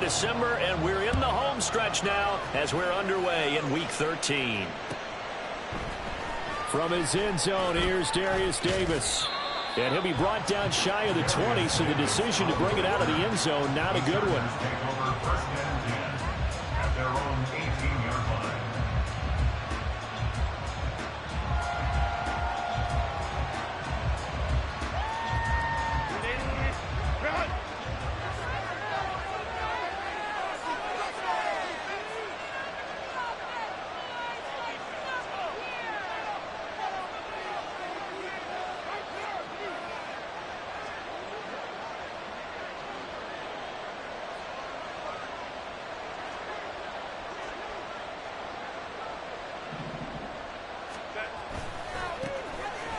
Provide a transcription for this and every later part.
December, and we're in the home stretch now as we're underway in Week 13. From his end zone, here's Darius Davis. And he'll be brought down shy of the 20, so the decision to bring it out of the end zone, not a good one. At their own 18-yard line.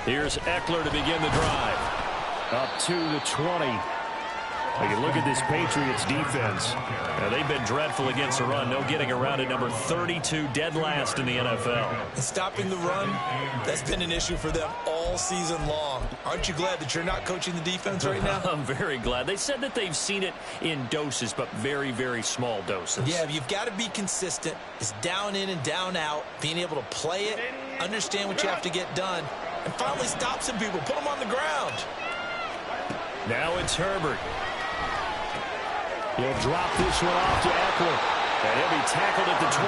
Here's Eckler to begin the drive. Up to the 20. You look at this Patriots defense. Now, they've been dreadful against the run. No getting around it. Number 32, dead last in the NFL. And stopping the run, that's been an issue for them all season long. Aren't you glad that you're not coaching the defense right now? I'm very glad. They said that they've seen it in doses, but very, very small doses. Yeah, you've got to be consistent. It's down in and down out. Being able to play it, understand what you have to get done, and finally stop some people. Put them on the ground. Now it's Herbert. He'll drop this one off to Eckler. And he'll be tackled at the 23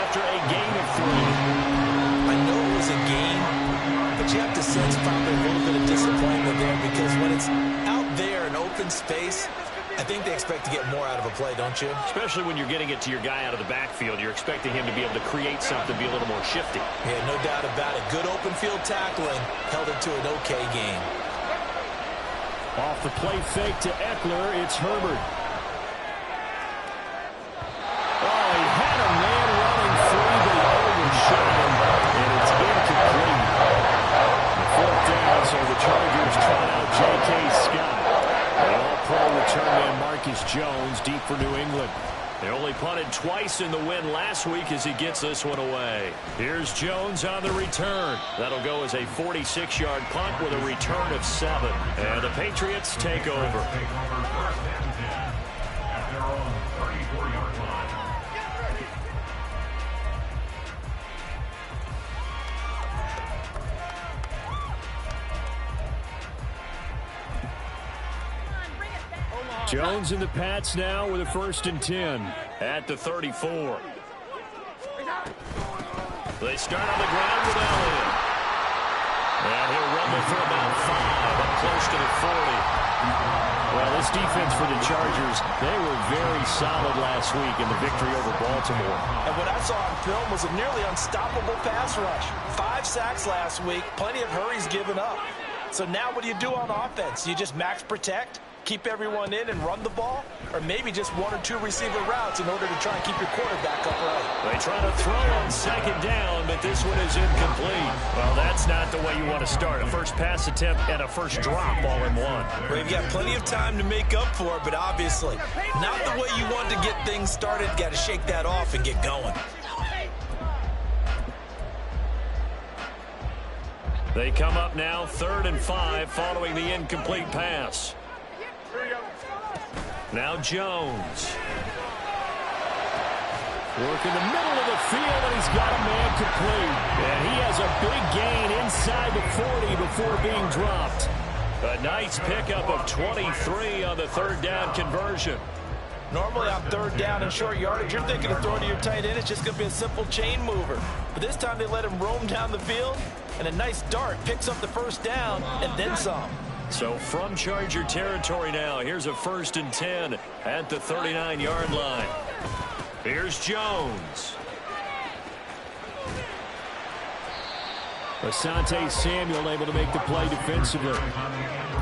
after a gain of 3. I know it was a gain, but you have to sense probably a little bit of disappointment there because when it's out there in open space, I think they expect to get more out of a play, don't you? Especially when you're getting it to your guy out of the backfield. You're expecting him to be able to create something, be a little more shifty. Yeah, no doubt about it. Good open field tackling held it to an okay game. Off the play fake to Eckler, it's Herbert. Oh, he had a man running free, but he overshot him, and it's incomplete. The fourth down, so the Chargers try out J.K. Scott. The all-pro return man Marcus Jones deep for New England. They only punted twice in the win last week as he gets this one away. Here's Jones on the return. That'll go as a 46-yard punt with a return of 7. And the Patriots take over. At their own 34-yard line. Jones and the Pats now with a 1st and 10. At the 34. They start on the ground with Elliott. And he'll rumble for about 5, up close to the 40. Well, this defense for the Chargers, they were very solid last week in the victory over Baltimore. And what I saw on film was a nearly unstoppable pass rush. 5 sacks last week, plenty of hurries given up. So now what do you do on offense? You just max protect? Keep everyone in and run the ball, or maybe just 1 or 2 receiver routes in order to try and keep your quarterback upright. They try to throw on 2nd down, but this one is incomplete. Well, that's not the way you want to start. A first pass attempt and a first drop all in one. Well, you've got plenty of time to make up for it, but obviously not the way you want to get things started. Got to shake that off and get going. They come up now 3rd and 5 following the incomplete pass. Now Jones. Work in the middle of the field, and he's got a man complete. And he has a big gain inside the 40 before being dropped. A nice pickup of 23 on the 3rd down conversion. Normally on 3rd down and short yardage, you're thinking of throwing to your tight end. It's just going to be a simple chain mover. But this time they let him roam down the field, and a nice dart picks up the 1st down and then some. So from Charger territory now, here's a 1st and 10 at the 39-yard line. Here's Jones. Asante Samuel able to make the play defensively.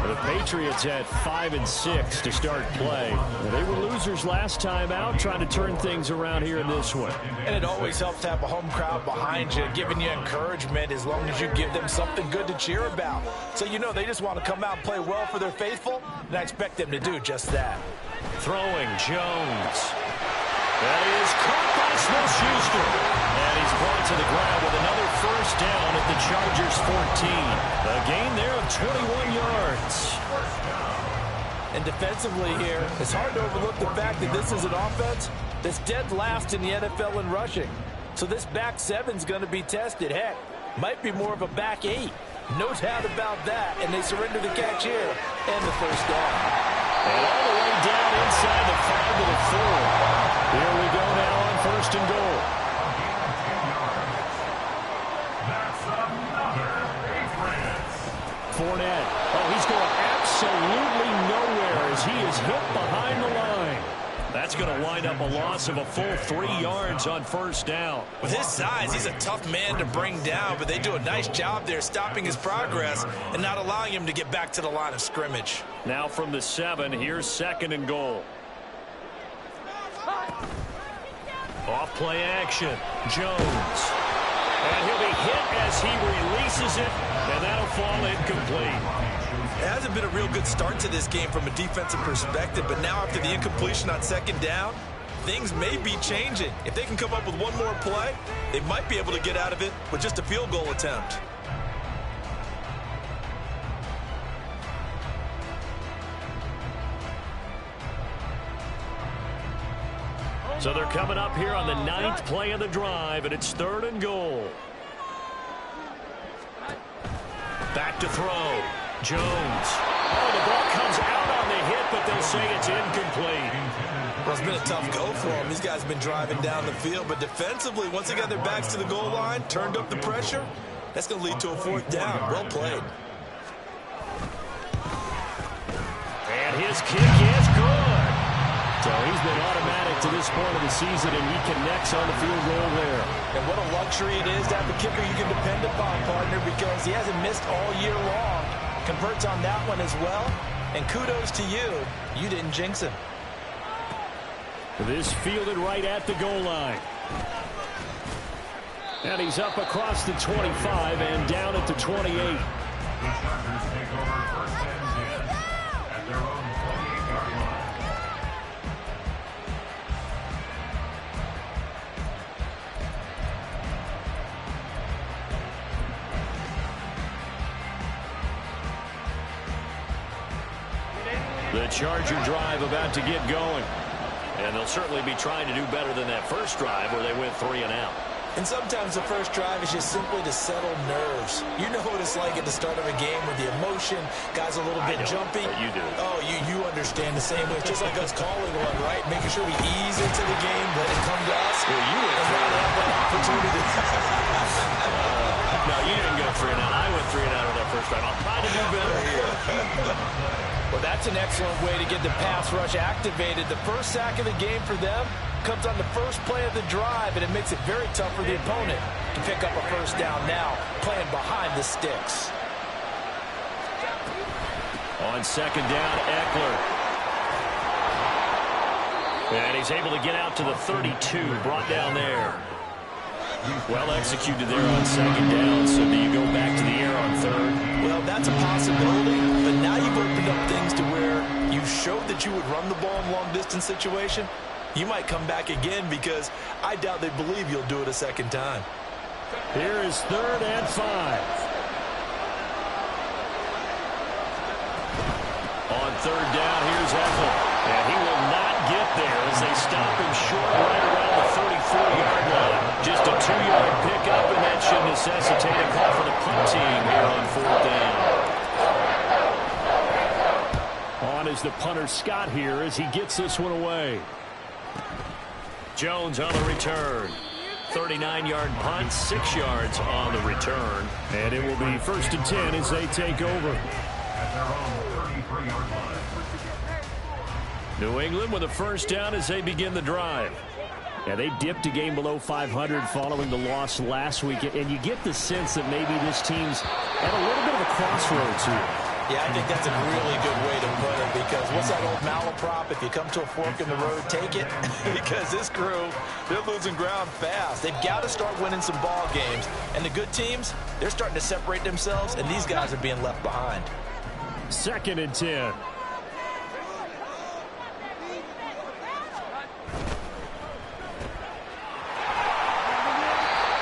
The Patriots had 5 and 6 to start play. They were losers last time out, trying to turn things around here in this one. And it always helps to have a home crowd behind you, giving you encouragement as long as you give them something good to cheer about. So you know they just want to come out and play well for their faithful, and I expect them to do just that. Throwing Jones. That is caught by Smith-Schuster. And he's brought to the ground with another 1st down at the Chargers 14. A gain there of 21 yards. And defensively here, it's hard to overlook the fact that this is an offense that's dead last in the NFL in rushing. So this back seven's going to be tested. Heck, might be more of a back eight. No doubt about that. And they surrender the catch here and the first down. And all the way down inside the 5 to the 4. Here we go now on first and goal. That's another Patriots. Fournette. Oh, he's going absolutely nowhere as he is hit behind the line. That's going to wind up a loss of a full 3 yards on first down. With his size, he's a tough man to bring down, but they do a nice job there stopping his progress and not allowing him to get back to the line of scrimmage. Now from the 7, here's second and goal. Off play action. Jones. And he'll be hit as he releases it, and that'll fall incomplete. It hasn't been a real good start to this game from a defensive perspective, but now after the incompletion on second down, things may be changing. If they can come up with one more play, they might be able to get out of it with just a field goal attempt. So they're coming up here on the 9th play of the drive, and it's third and goal. Back to throw. Jones. Oh, the ball comes out on the hit, but they'll say it's incomplete. Well, it's been a tough go for him. These guys have been driving down the field, but defensively, once they got their backs to the goal line, turned up the pressure, that's going to lead to a fourth down. Well played. And his kick is good. So he's been automatic to this point of the season, and he connects on the field goal there. And what a luxury it is to have a kicker you can depend upon, partner, because he hasn't missed all year long. Converts on that one as well. And kudos to you. You didn't jinx him. This fielded right at the goal line. And he's up across the 25 and down at the 28. The Chargers take over first and 10 at their own 28-yard line. The Charger drive about to get going. And they'll certainly be trying to do better than that first drive where they went 3 and out. And sometimes the first drive is just simply to settle nerves. You know what it's like at the start of a game with the emotion, guys a little bit jumpy. You do. Oh, you understand the same way. It's just like us calling one, right? Making sure we ease into the game, let it come to us. Well, you went and not have that opportunity. No, you didn't go 3 and out. I went 3 and out on that first drive. I'll try to do better here. Well, that's an excellent way to get the pass rush activated. The first sack of the game for them comes on the first play of the drive, and it makes it very tough for the opponent to pick up a first down now, playing behind the sticks. On second down, Eckler. And he's able to get out to the 32, brought down there. Well executed there on second down, so do you go back to the air on third? Well, that's a possibility, but now you've opened up things to where you showed that you would run the ball in long-distance situation. You might come back again because I doubt they believe you'll do it a second time. Here is third and 5. On third down, here's Eckler. And he will not get there as they stop him short right around the 34-yard line. Just a 2-yard pickup, and that should necessitate a call for the punt team here on fourth down. On is the punter Scott here as he gets this one away. Jones on the return. 39-yard punt, 6 yards on the return. And it will be first and 10 as they take over. At their own 33-yard line. New England with a first down as they begin the drive. Yeah, they dipped a game below 500 following the loss last week, and you get the sense that maybe this team's at a little bit of a crossroads here. Yeah, I think that's a really good way to put it, because what's that old malaprop? If you come to a fork in the road, take it. Because this crew, they're losing ground fast. They've got to start winning some ball games. And the good teams, they're starting to separate themselves, and these guys are being left behind. Second and 10.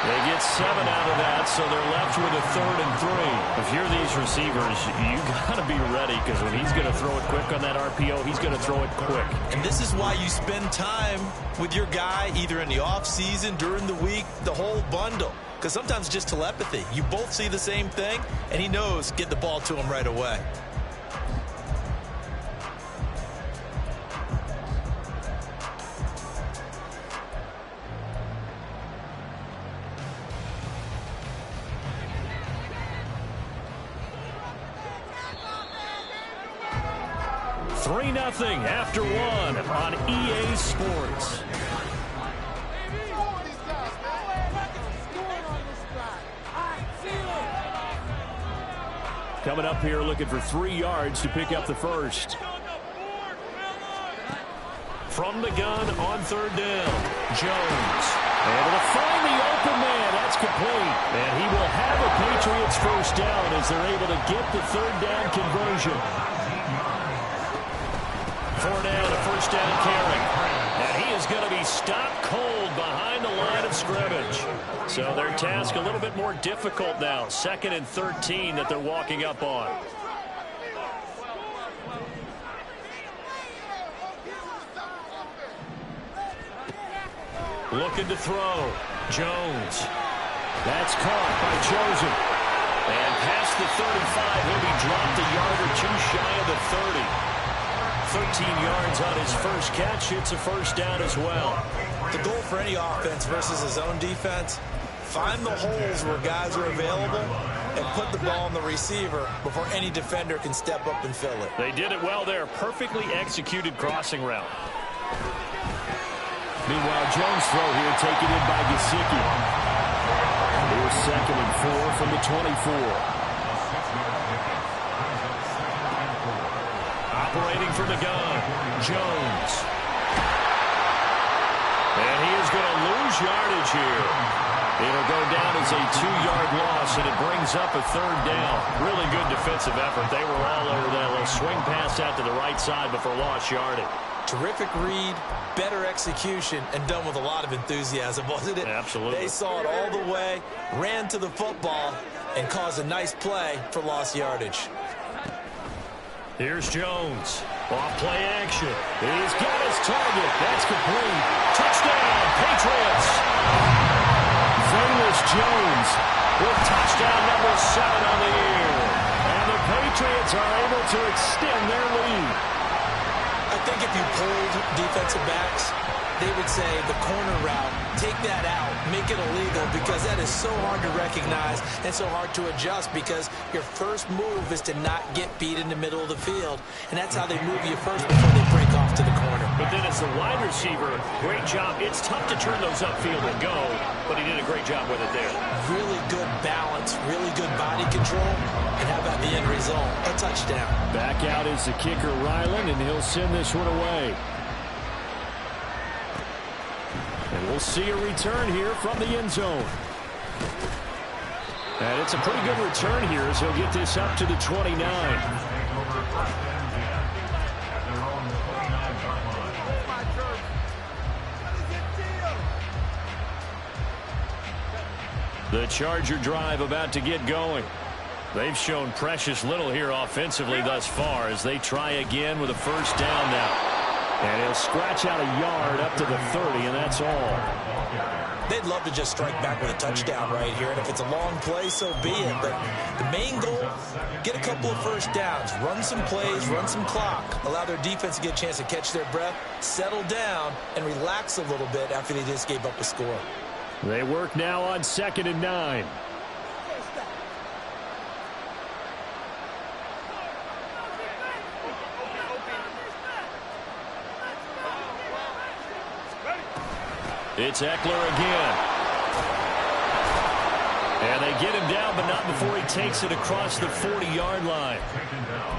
They get got 7 out of that, so they're left with a 3rd and 3. If you're these receivers, you got to be ready, because when he's going to throw it quick on that RPO, he's going to throw it quick. And this is why you spend time with your guy, either in the offseason, during the week, the whole bundle. Because sometimes it's just telepathy. You both see the same thing, and he knows get the ball to him right away. Nothing after 1 on EA Sports. Coming up here looking for 3 yards to pick up the first. From the gun on 3rd down, Jones. Able to find the open man. That's complete. And he will have a Patriots first down as they're able to get the 3rd down conversion. 4 down, a first down carry. And he is going to be stopped cold behind the line of scrimmage. So their task a little bit more difficult now. 2nd and 13 that they're walking up on. Looking to throw. Jones. That's caught by Chosen. And past the 35, he'll be dropped a yard or 2 shy of the 30. 13 yards on his first catch. It's a first down as well. The goal for any offense versus his own defense, find the holes where guys are available and put the ball on the receiver before any defender can step up and fill it. They did it well there. Perfectly executed crossing route. Meanwhile, Jones' throw here taken in by Gesicki. Here's 2nd and 4 from the 24. Operating from the gun, Jones. And he is going to lose yardage here. It'll go down as a 2-yard loss, and it brings up a 3rd down. Really good defensive effort. They were all over that little swing pass out to the right side before lost yardage. Terrific read, better execution, and done with a lot of enthusiasm, wasn't it? Absolutely. They saw it all the way, ran to the football, and caused a nice play for lost yardage. Here's Jones. Off play action. He's got his target. That's complete. Touchdown, Patriots. Velus Jones with touchdown number 7 on the year. And the Patriots are able to extend their lead. I think if you pulled defensive backs, they would say the corner route, take that out, make it illegal, because that is so hard to recognize and so hard to adjust, because your first move is to not get beat in the middle of the field, and that's how they move you first before they break off to the corner. But then as the wide receiver, great job. It's tough to turn those upfield and go, but he did a great job with it there. Really good balance, really good body control, and how about the end result? A touchdown. Back out is the kicker, Ryland, and he'll send this one away. And we'll see a return here from the end zone. And it's a pretty good return here as he'll get this up to the 29. The Charger drive about to get going. They've shown precious little here offensively thus far as they try again with a first down now. And he'll scratch out a yard up to the 30, and that's all. They'd love to just strike back with a touchdown right here, and if it's a long play, so be it. But the main goal, get a couple of first downs, run some plays, run some clock, allow their defense to get a chance to catch their breath, settle down, and relax a little bit after they just gave up a score. They work now on 2nd and 9. It's Eckler again. And they get him down, but not before he takes it across the 40-yard line.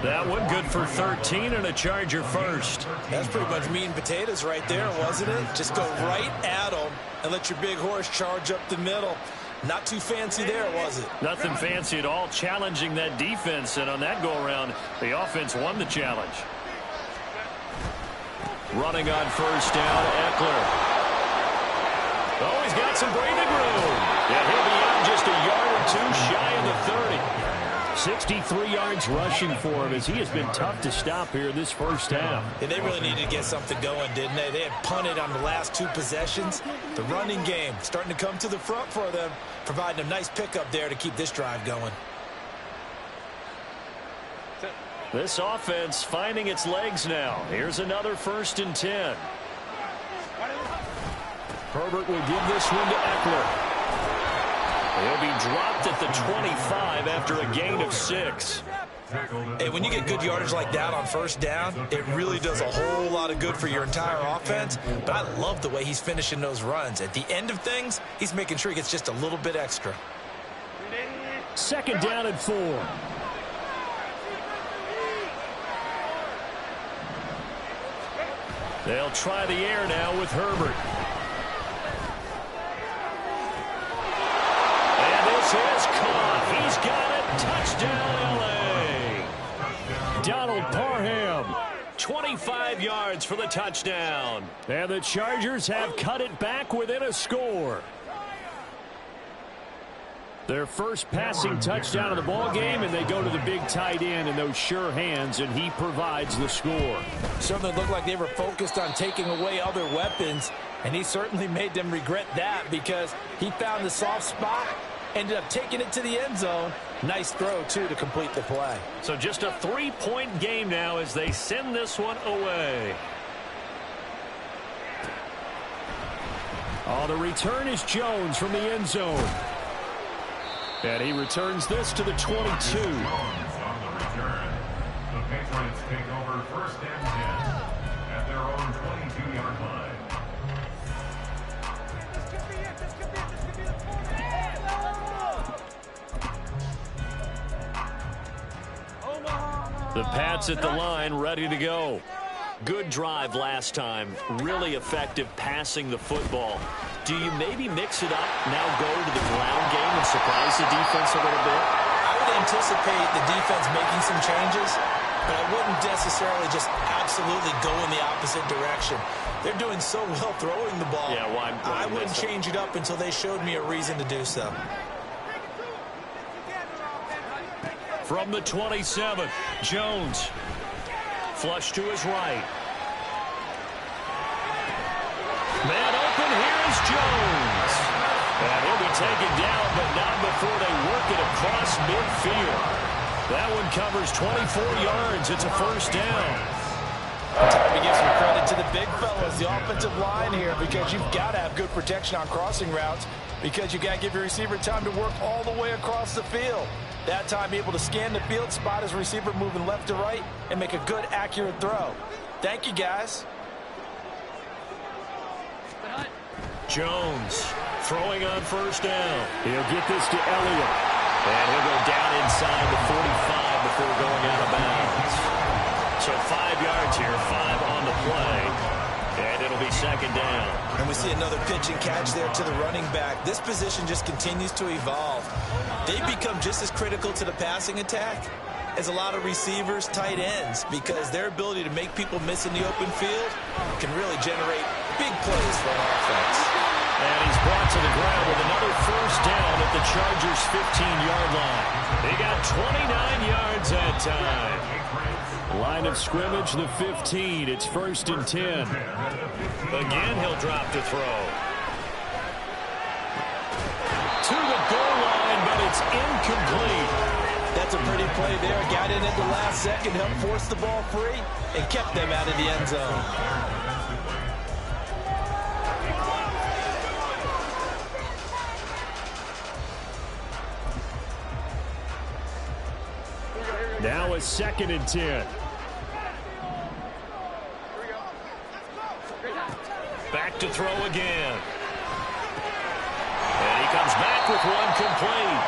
That one good for 13 and a Charger first. That's pretty much meat and potatoes right there, wasn't it? Just go right at them and let your big horse charge up the middle. Not too fancy there, was it? Nothing fancy at all, challenging that defense. And on that go-around, the offense won the challenge. Running on first down, Eckler. Oh, he's got some breathing room. And he'll be out just a yard or two shy of the 30. 63 yards rushing for him as he has been tough to stop here this first half. Yeah, they really needed to get something going, didn't they? They had punted on the last 2 possessions. The running game starting to come to the front for them, providing a nice pickup there to keep this drive going. This offense finding its legs now. Here's another 1st and 10. Herbert will give this one to Eckler. He'll be dropped at the 25 after a gain of 6. Hey, when you get good yardage like that on 1st down, it really does a whole lot of good for your entire offense. But I love the way he's finishing those runs. At the end of things, he's making sure he gets just a little bit extra. 2nd down and 4. They'll try the air now with Herbert. Is caught. He's got it. Touchdown, L.A. Donald Parham. 25 yards for the touchdown. And the Chargers have cut it back within a score. Their first passing touchdown of the ball game, and they go to the big tight end in those sure hands, and he provides the score. Certainly looked like they were focused on taking away other weapons, and he certainly made them regret that because he found the soft spot. Ended up taking it to the end zone. Nice throw, too, to complete the play. So just a 3-point game now as they send this one away. Oh, the return is Jones from the end zone. And he returns this to the 22. On the return, the Patriots take over 1st and 10 at their own 22-yard line. The Pats at the line, ready to go. Good drive last time. Really effective passing the football. Do you maybe mix it up, now go to the ground game and surprise the defense a little bit? I would anticipate the defense making some changes, but I wouldn't necessarily just absolutely go in the opposite direction. They're doing so well throwing the ball. Yeah, why I wouldn't change it up until they showed me a reason to do so. From the 27, Jones. Flush to his right. Man open, here's Jones. And he'll be taken down, but not before they work it across midfield. That one covers 24 yards. It's a 1st down. Time to give some credit to the big fellas, the offensive line here, because you've got to have good protection on crossing routes because you've got to give your receiver time to work all the way across the field. That time able to scan the field, spot his receiver moving left to right, and make a good, accurate throw. Thank you, guys. Jones throwing on 1st down. He'll get this to Elliott. And he'll go down inside the 45 before going out of bounds. So 5 yards here, 5 on the play. And it'll be 2nd down. And we see another pitch and catch there to the running back. This position just continues to evolve. They've become just as critical to the passing attack as a lot of receivers, tight ends, because their ability to make people miss in the open field can really generate big plays for an offense. And he's brought to the ground with another 1st down at the Chargers' 15-yard line. They got 29 yards that time. Line of scrimmage, the 15. It's 1st and 10. Again, he'll drop to throw. To the goal line, but it's incomplete. That's a pretty play there. Got in at the last second, helped force the ball free, and kept them out of the end zone. Now a 2nd and 10. Back to throw again. And he comes back with one complete.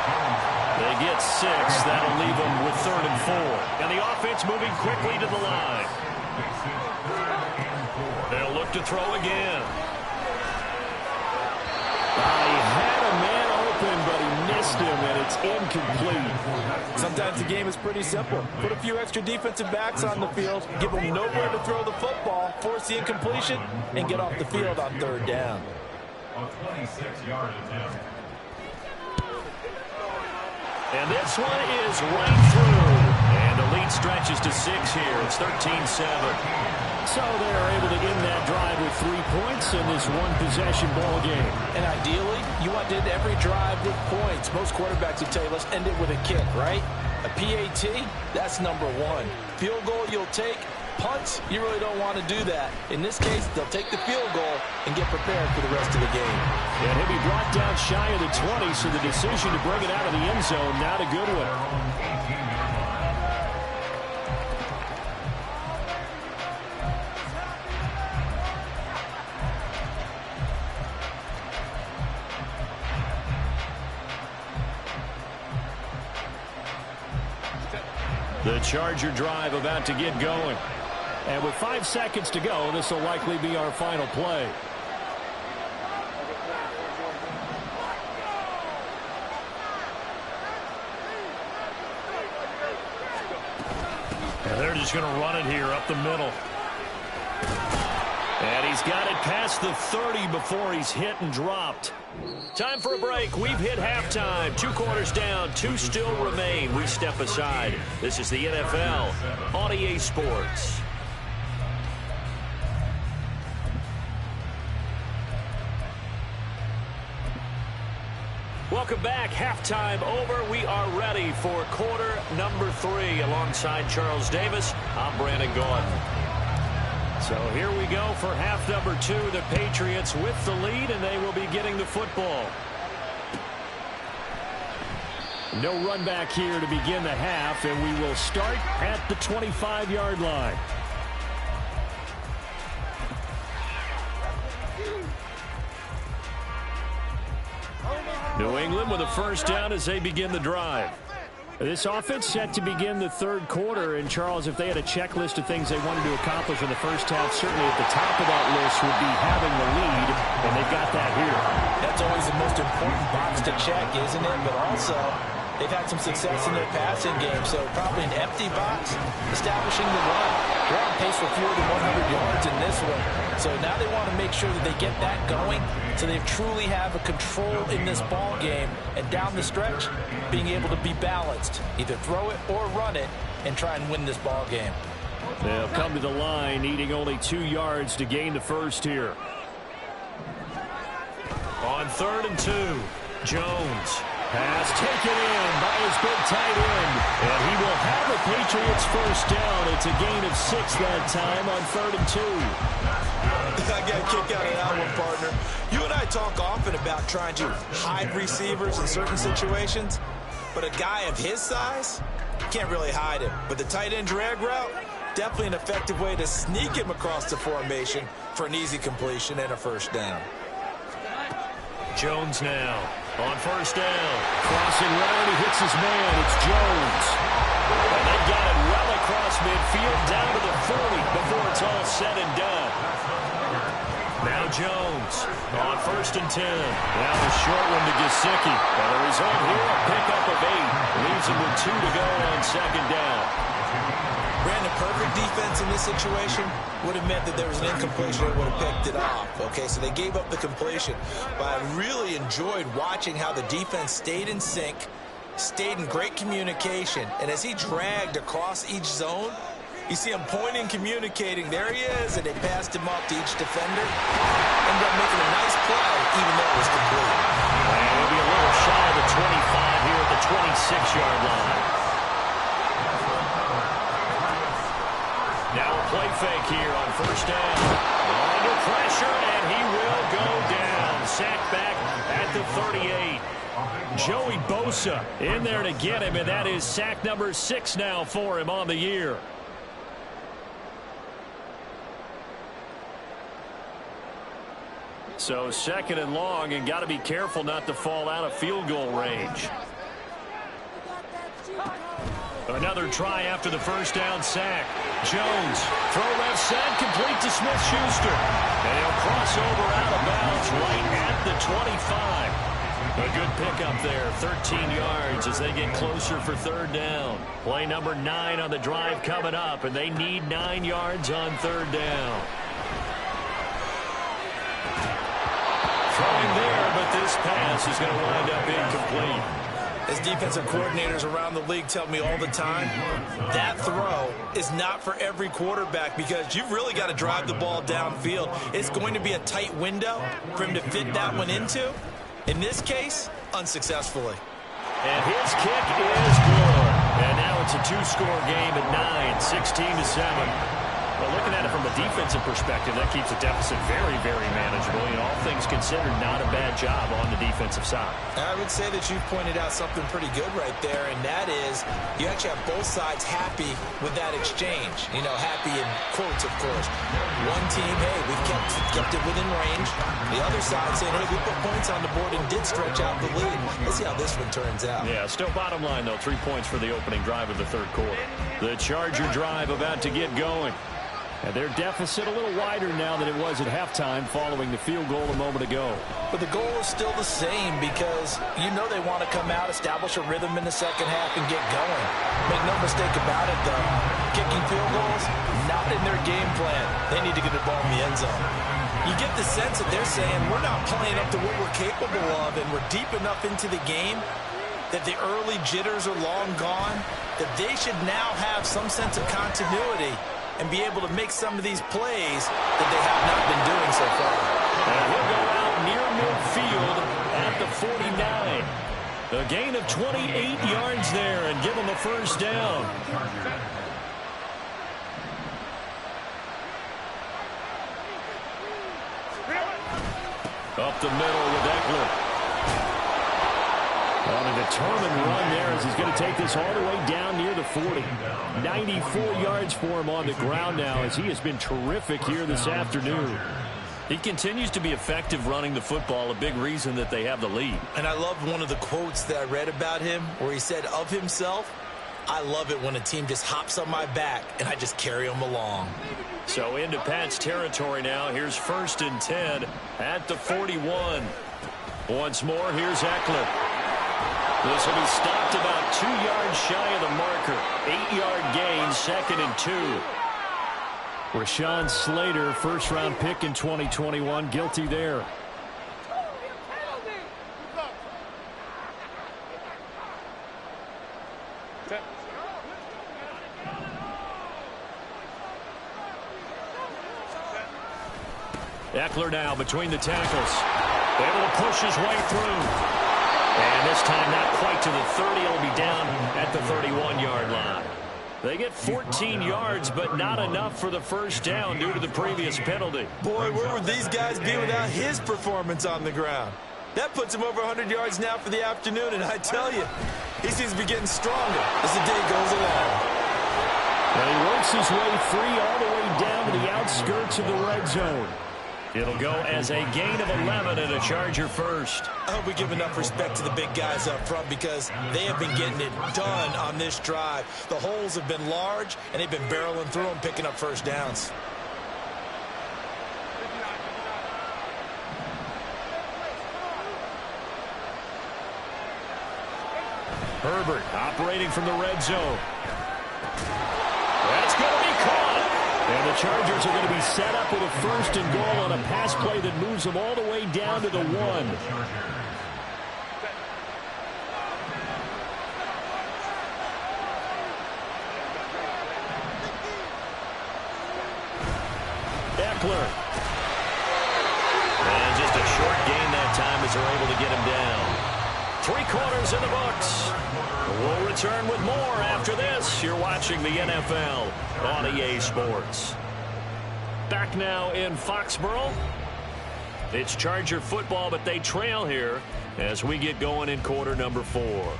They get 6. That'll leave them with 3rd and 4. And the offense moving quickly to the line. They'll look to throw again. He had a man open, but he missed him, and it's incomplete. Sometimes the game is pretty simple. Put a few extra defensive backs on the field, give them nowhere to throw the football, force the incompletion, and get off the field on 3rd down. A 26-yard attempt. And this one is right through. And the lead stretches to 6 here. It's 13-7. So they're able to end that drive with 3 points in this one-possession ball game. And ideally, you want to end every drive with points. Most quarterbacks would tell you, let's end it with a kick, right? A PAT, that's number 1. Field goal you'll take. Punts, you really don't want to do that. In this case, they'll take the field goal and get prepared for the rest of the game. And he'll be brought down shy of the 20, so the decision to bring it out of the end zone, not a good one. The Charger drive about to get going. And with 5 seconds to go, this will likely be our final play. And they're just going to run it here up the middle. And he's got it past the 30 before he's hit and dropped. Time for a break. We've hit halftime. 2 quarters down. 2 still remain. We step aside. This is the NFL on EA Sports. Welcome back. Halftime over. We are ready for quarter number 3. Alongside Charles Davis, I'm Brandon Gordon. So here we go for half number 2. The Patriots with the lead, and they will be getting the football. No run back here to begin the half, and we will start at the 25-yard line. New England with a first down as they begin the drive. This offense set to begin the third quarter, and Charles, if they had a checklist of things they wanted to accomplish in the first half, certainly at the top of that list would be having the lead, and they've got that here. That's always the most important box to check, isn't it? But also, they've had some success in their passing game, so probably an empty box, establishing the run. They're on pace for fewer than 100 yards in this one. So now they want to make sure that they get that going so they truly have a control in this ball game. And down the stretch, being able to be balanced. Either throw it or run it and try and win this ball game. They'll come to the line, needing only 2 yards to gain the first here. On 3rd and 2, Jones. Pass taken in by his big tight end. And he will have the Patriots first down. It's a gain of 6 that time on 3rd and 2. I got a kick out of that one, partner. You and I talk often about trying to hide receivers in certain situations, but a guy of his size can't really hide him. But the tight end drag route, definitely an effective way to sneak him across the formation for an easy completion and a first down. Jones now on first down. Crossing right, he hits his man. It's Jones. And they got it well across midfield down to the 40 before it's all said and done. Now Jones on 1st and 10. Now the short one to Gesicki. And the result here, a pickup of 8. Leaves him with 2 to go on 2nd down. Brandon, perfect defense in this situation would have meant that there was an incompletion that would have picked it off. Okay, so they gave up the completion. But I really enjoyed watching how the defense stayed in sync, stayed in great communication. And as he dragged across each zone, you see him pointing, communicating. There he is, and they passed him off to each defender. Ended up making a nice play, even though it was complete. And he'll be a little shy of the 25 here at the 26-yard line. Now a play fake here on first down. Under pressure, and he will go down. Sacked back at the 38. Joey Bosa in there to get him, and that is sack number 6 now for him on the year. So 2nd and long, and got to be careful not to fall out of field goal range. Another try after the first down sack. Jones, throw left side, complete to Smith-Schuster. And he'll cross over out of bounds right at the 25. A good pickup there, 13 yards as they get closer for 3rd down. Play number 9 on the drive coming up, and they need 9 yards on 3rd down. Throwing this pass is going to wind up incomplete. As defensive coordinators around the league tell me all the time, that throw is not for every quarterback because you've really got to drive the ball downfield. It's going to be a tight window for him to fit that one into. In this case, unsuccessfully. And his kick is good. And now it's a two-score game at 9, 16-7. But looking at it from a defensive perspective, that keeps the deficit very, very manageable. You know, all things considered, not a bad job on the defensive side. I would say that you've pointed out something pretty good right there, and that is you actually have both sides happy with that exchange. You know, happy in quotes, of course. One team, hey, we've kept it within range. The other side saying, hey, we put points on the board and did stretch out the lead. Let's see how this one turns out. Yeah, still bottom line, though, 3 points for the opening drive of the third quarter. The Charger drive about to get going. And their deficit a little wider now than it was at halftime following the field goal a moment ago. But the goal is still the same because you know they want to come out, establish a rhythm in the second half, and get going. Make no mistake about it, though. Kicking field goals, not in their game plan. They need to get the ball in the end zone. You get the sense that they're saying we're not playing up to what we're capable of, and we're deep enough into the game that the early jitters are long gone, that they should now have some sense of continuity and be able to make some of these plays that they have not been doing so far. And he'll go out near midfield at the 49. A gain of 28 yards there and give them a first down. Up the middle with Eckler. On a determined run there as he's going to take this all the way down near the 40. 94 yards for him on the ground now as he has been terrific here this afternoon. He continues to be effective running the football, a big reason that they have the lead. And I love one of the quotes that I read about him where he said of himself, I love it when a team just hops on my back and I just carry them along. So into Pat's territory now. Here's 1st and 10 at the 41. Once more, here's Eckler. This will be stopped about 2 yards shy of the marker. 8-yard gain, 2nd and 2. Rashawn Slater, first-round pick in 2021, guilty there. Eckler now between the tackles. Able to push his way through. And this time not quite to the 30. It'll be down at the 31-yard line. They get 14 yards, but not enough for the first down due to the previous penalty. Boy, where would these guys be without his performance on the ground? That puts him over 100 yards now for the afternoon, and I tell you, he seems to be getting stronger as the day goes along. And he works his way free all the way down to the outskirts of the red zone. It'll go as a gain of 11 and a Charger first. I hope we give enough respect to the big guys up front because they have been getting it done on this drive. The holes have been large, and they've been barreling through them, picking up first downs. Herbert operating from the red zone. That's going to be caught. And the Chargers are going to be set up with a 1st and goal on a pass play that moves them all the way down to the 1. Eckler. And just a short gain that time as they're able to get him down. 3 quarters in the books. We'll return with more after this. You're watching the NFL on EA Sports. Back now in Foxborough. It's Charger football, but they trail here as we get going in quarter number 4.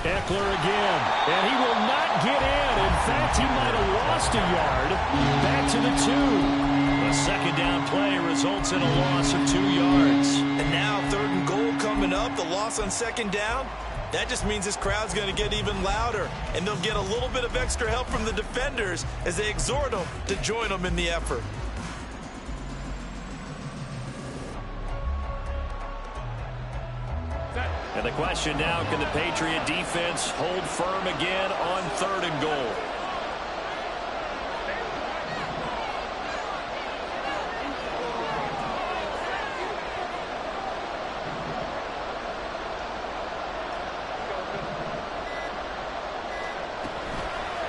Eckler again, and he will not get in. In fact, he might have lost a yard. Back to the 2. A second down play results in a loss of 2 yards. And now 3rd and goal coming up. The loss on 2nd down. That just means this crowd's going to get even louder, and they'll get a little bit of extra help from the defenders as they exhort them to join them in the effort. And the question now, can the Patriot defense hold firm again on 3rd and goal?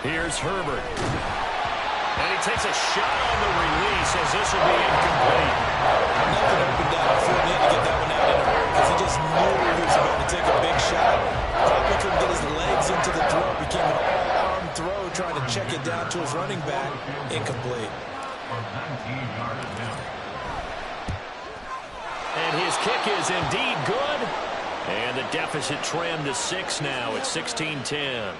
Here's Herbert. And he takes a shot on the release as this will be incomplete. Nothing opened up before he had to get that one out in a hurry because he just knew he was about to take a big shot. Probably couldn't get his legs into the throw. Became an all-arm throw trying to check it down to his running back. Incomplete. And his kick is indeed good. And the deficit trimmed to 6 now at 16-10.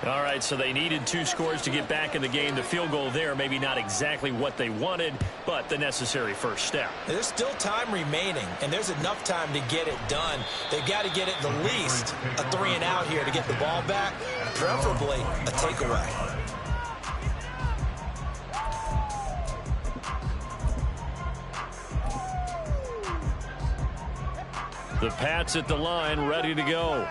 All right, so they needed 2 scores to get back in the game. The field goal there, maybe not exactly what they wanted, but the necessary first step. There's still time remaining, and there's enough time to get it done. They've got to get it the least a 3-and-out here to get the ball back, preferably a takeaway. The Pats at the line, ready to go.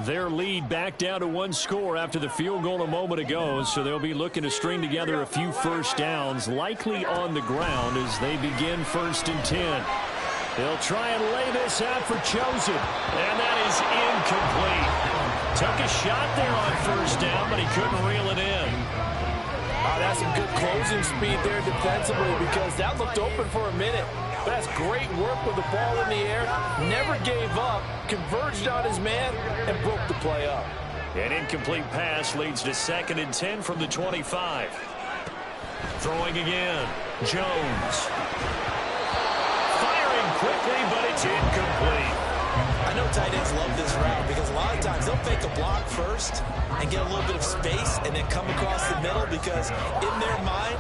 Their lead back down to 1 score after the field goal a moment ago, so they'll be looking to string together a few first downs, likely on the ground as they begin 1st and 10. They'll try and lay this out for Chosen, and that is incomplete. Took a shot there on 1st down, but he couldn't reel it in. That's some good closing speed there defensively because that looked open for a minute. That's great work with the ball in the air. Never gave up, converged on his man, and broke the play up. An incomplete pass leads to 2nd and 10 from the 25. Throwing again. Jones. Firing quickly, but it's incomplete. I know tight ends love this route because a lot of times they'll fake a block first and get a little bit of space and then come across the middle because in their mind,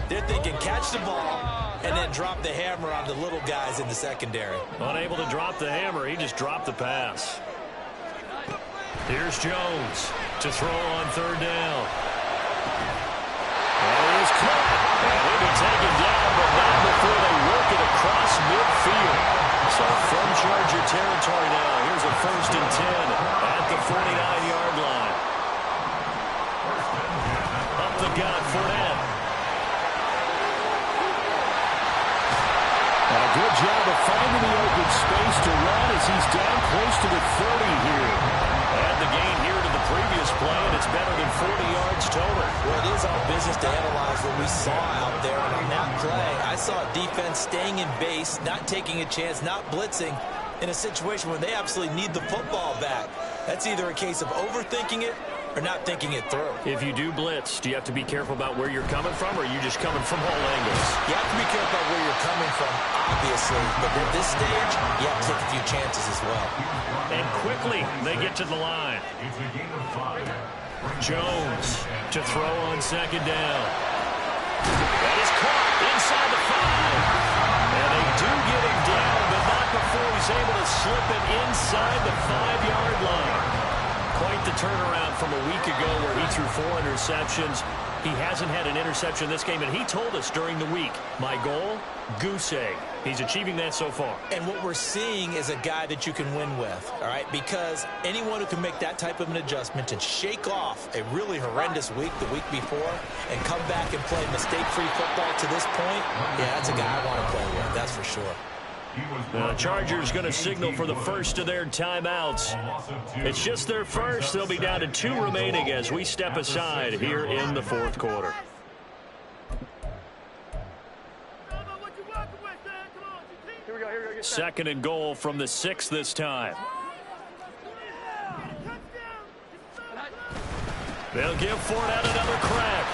they're thinking catch the ball and then drop the hammer on the little guys in the secondary. Unable to drop the hammer, he just dropped the pass. Here's Jones to throw on 3rd down. And he is caught. And he'll be taken down, but not before they work it across midfield. So from Charger territory now, here's a 1st and 10 at the 49-yard line. Up the gut, Fournette. And a good job of finding the open space to run as he's down close to the 30 here. And the gain here to the previous play, and it's better than 40 yards total. Well, it is our business to analyze what we saw out there. And on that play, I saw defense staying in base, not taking a chance, not blitzing in a situation where they absolutely need the football back. That's either a case of overthinking it or not thinking it through. If you do blitz, do you have to be careful about where you're coming from, or are you just coming from all angles? You have to be careful about where you're coming from, obviously. But at this stage, you have to take a few chances as well. And quickly, they get to the line. Jones to throw on 2nd down. That is caught inside the 5. And they do get him down, but not before he's able to slip it inside the 5-yard line. Quite the turnaround from a week ago where he threw 4 interceptions. He hasn't had an interception this game, and he told us during the week, my goal, goose egg. He's achieving that so far. And what we're seeing is a guy that you can win with, all right? Because anyone who can make that type of an adjustment and shake off a really horrendous week the week before and come back and play mistake-free football to this point, yeah, that's a guy I want to play with, that's for sure. The Chargers going to signal for the first of their timeouts. It's just their first. They'll be down to 2 remaining as we step aside here in the 4th quarter. Second and goal from the 6 this time. They'll give Fournette another crack.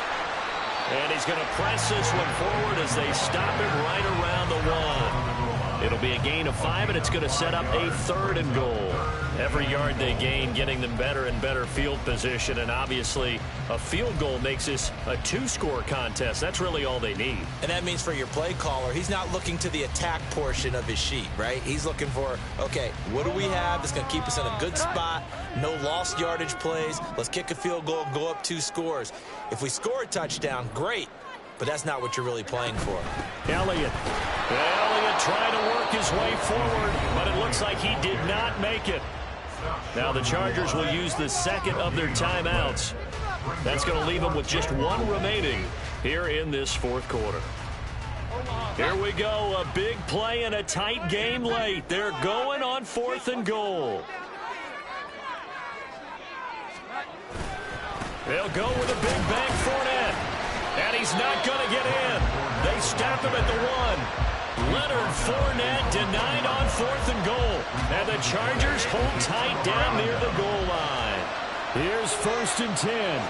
And he's going to press this one forward as they stop him right around the 1. It'll be a gain of 5, and it's going to set up a 3rd and goal. Every yard they gain, getting them better and better field position, and obviously a field goal makes this a 2-score contest. That's really all they need. And that means for your play caller, he's not looking to the attack portion of his sheet, right? He's looking for, okay, what do we have that's going to keep us in a good spot? No lost yardage plays. Let's kick a field goal and go up 2 scores. If we score a touchdown, great. But that's not what you're really playing for. Elliott trying to work work his way forward, but it looks like he did not make it. Now the Chargers will use the second of their timeouts. That's going to leave them with just one remaining here in this fourth quarter. Here we go, a big play and a tight game late. They're going on 4th and goal. They'll go with a big bang Fournette. And he's not going to get in. They stop him at the 1. Leonard Fournette denied on 4th and goal. And the Chargers hold tight down near the goal line. Here's 1st and 10.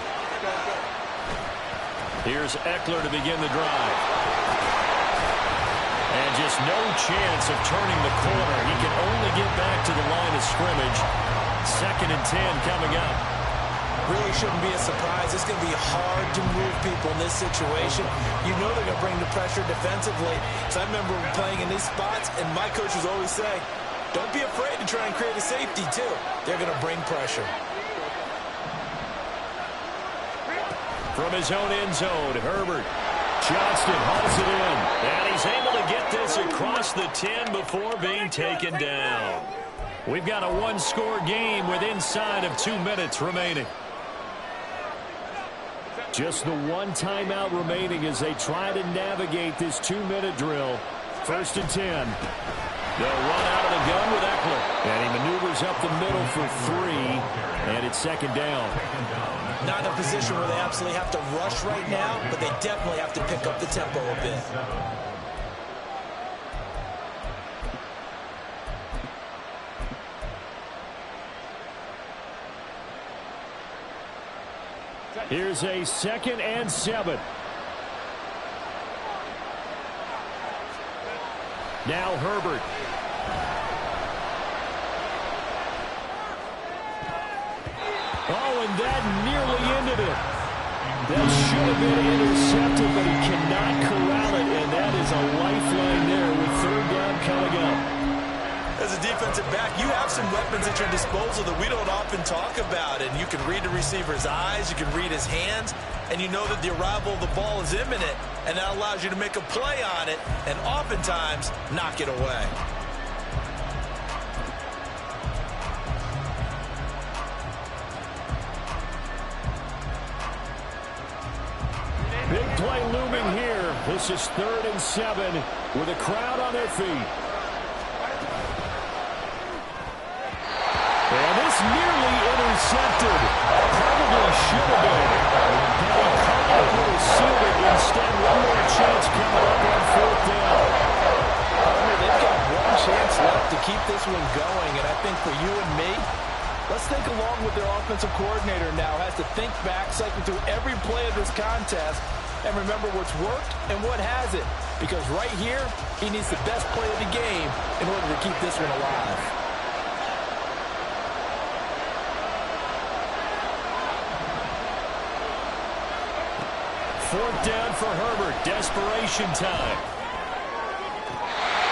Here's Eckler to begin the drive. And just no chance of turning the corner. He can only get back to the line of scrimmage. 2nd and 10 coming up. Really shouldn't be a surprise. It's going to be hard to move people in this situation. You know they're going to bring the pressure defensively. So I remember playing in these spots, and my coaches always say, don't be afraid to try and create a safety, too. They're going to bring pressure. From his own end zone, Herbert. Johnston hauls it in. And he's able to get this across the 10 before being taken down. We've got a one-score game with inside of 2 minutes remaining. Just the one timeout remaining as they try to navigate this 2-minute drill. 1st and 10. They'll run out of the gun with Eckler. And he maneuvers up the middle for 3. And it's 2nd down. Not in a position where they absolutely have to rush right now, but they definitely have to pick up the tempo a bit. Here's a 2nd and 7. Now Herbert. Oh, and that nearly ended it. That should have been intercepted, but he cannot corral it, and that is a lifeline there with 3rd down coming up. As a defensive back, you have some weapons at your disposal that we don't often talk about. And you can read the receiver's eyes, you can read his hands, and you know that the arrival of the ball is imminent. And that allows you to make a play on it and oftentimes knock it away. Big play looming here. This is 3rd and 7 with a crowd on their feet. And this nearly intercepted. Probably should have been. Penny Cutler would have sealed it. Instead, one more chance coming up on 4th down. They've got one chance left to keep this one going. And I think for you and me, let's think along with their offensive coordinator now. Has to think back, cycle through every play of this contest, and remember what's worked and what hasn't. Because right here, he needs the best play of the game in order to keep this one alive. Fourth down for Herbert. Desperation time.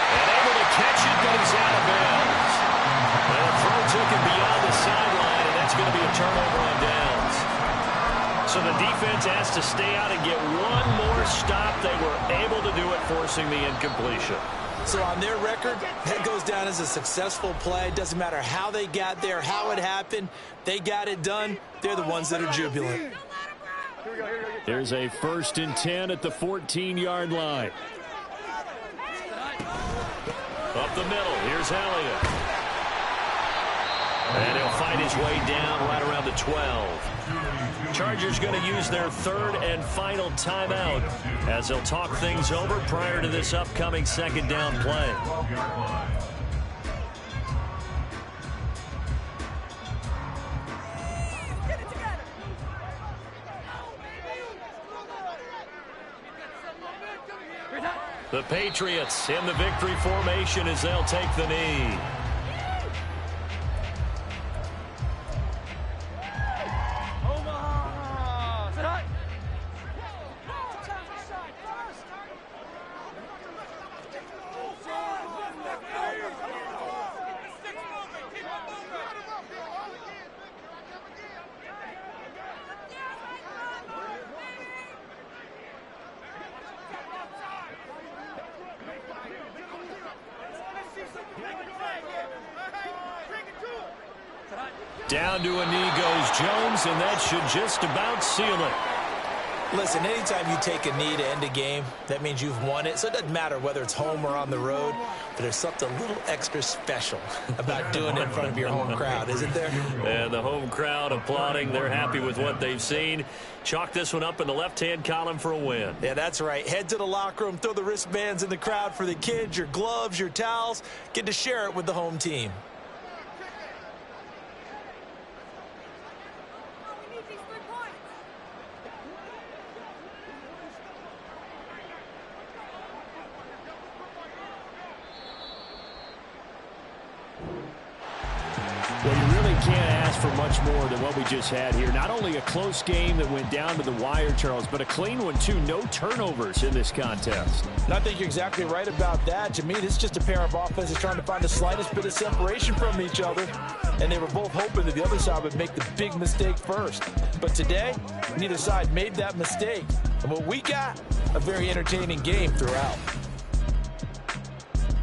And able to catch it, but he's out of bounds. And the throw took him beyond the sideline, and that's going to be a turnover on downs. So the defense has to stay out and get one more stop. They were able to do it, forcing the incompletion. So on their record, that goes down as a successful play. Doesn't matter how they got there, how it happened. They got it done. They're the ones that are jubilant. There's a 1st and 10 at the 14-yard line. Up the middle, here's Elliott. And he'll find his way down right around the 12. Chargers going to use their 3rd and final timeout as they'll talk things over prior to this upcoming 2nd down play. The Patriots in the victory formation as they'll take the knee. Down to a knee goes Jones, and that should just about seal it. Listen, anytime you take a knee to end a game, that means you've won it. So it doesn't matter whether it's home or on the road, but there's something a little extra special about doing it in front of your home crowd, isn't there? And the home crowd applauding. They're happy with what they've seen. Chalk this one up in the left-hand column for a win. Yeah, that's right. Head to the locker room, throw the wristbands in the crowd for the kids, your gloves, your towels. Get to share it with the home team. Well, you really can't ask for much more than what we just had here. Not only a close game that went down to the wire, Charles, but a clean one, too. No turnovers in this contest. And I think you're exactly right about that. To me, this is just a pair of offenses trying to find the slightest bit of separation from each other. And they were both hoping that the other side would make the big mistake first. But today, neither side made that mistake. And what we got, a very entertaining game throughout.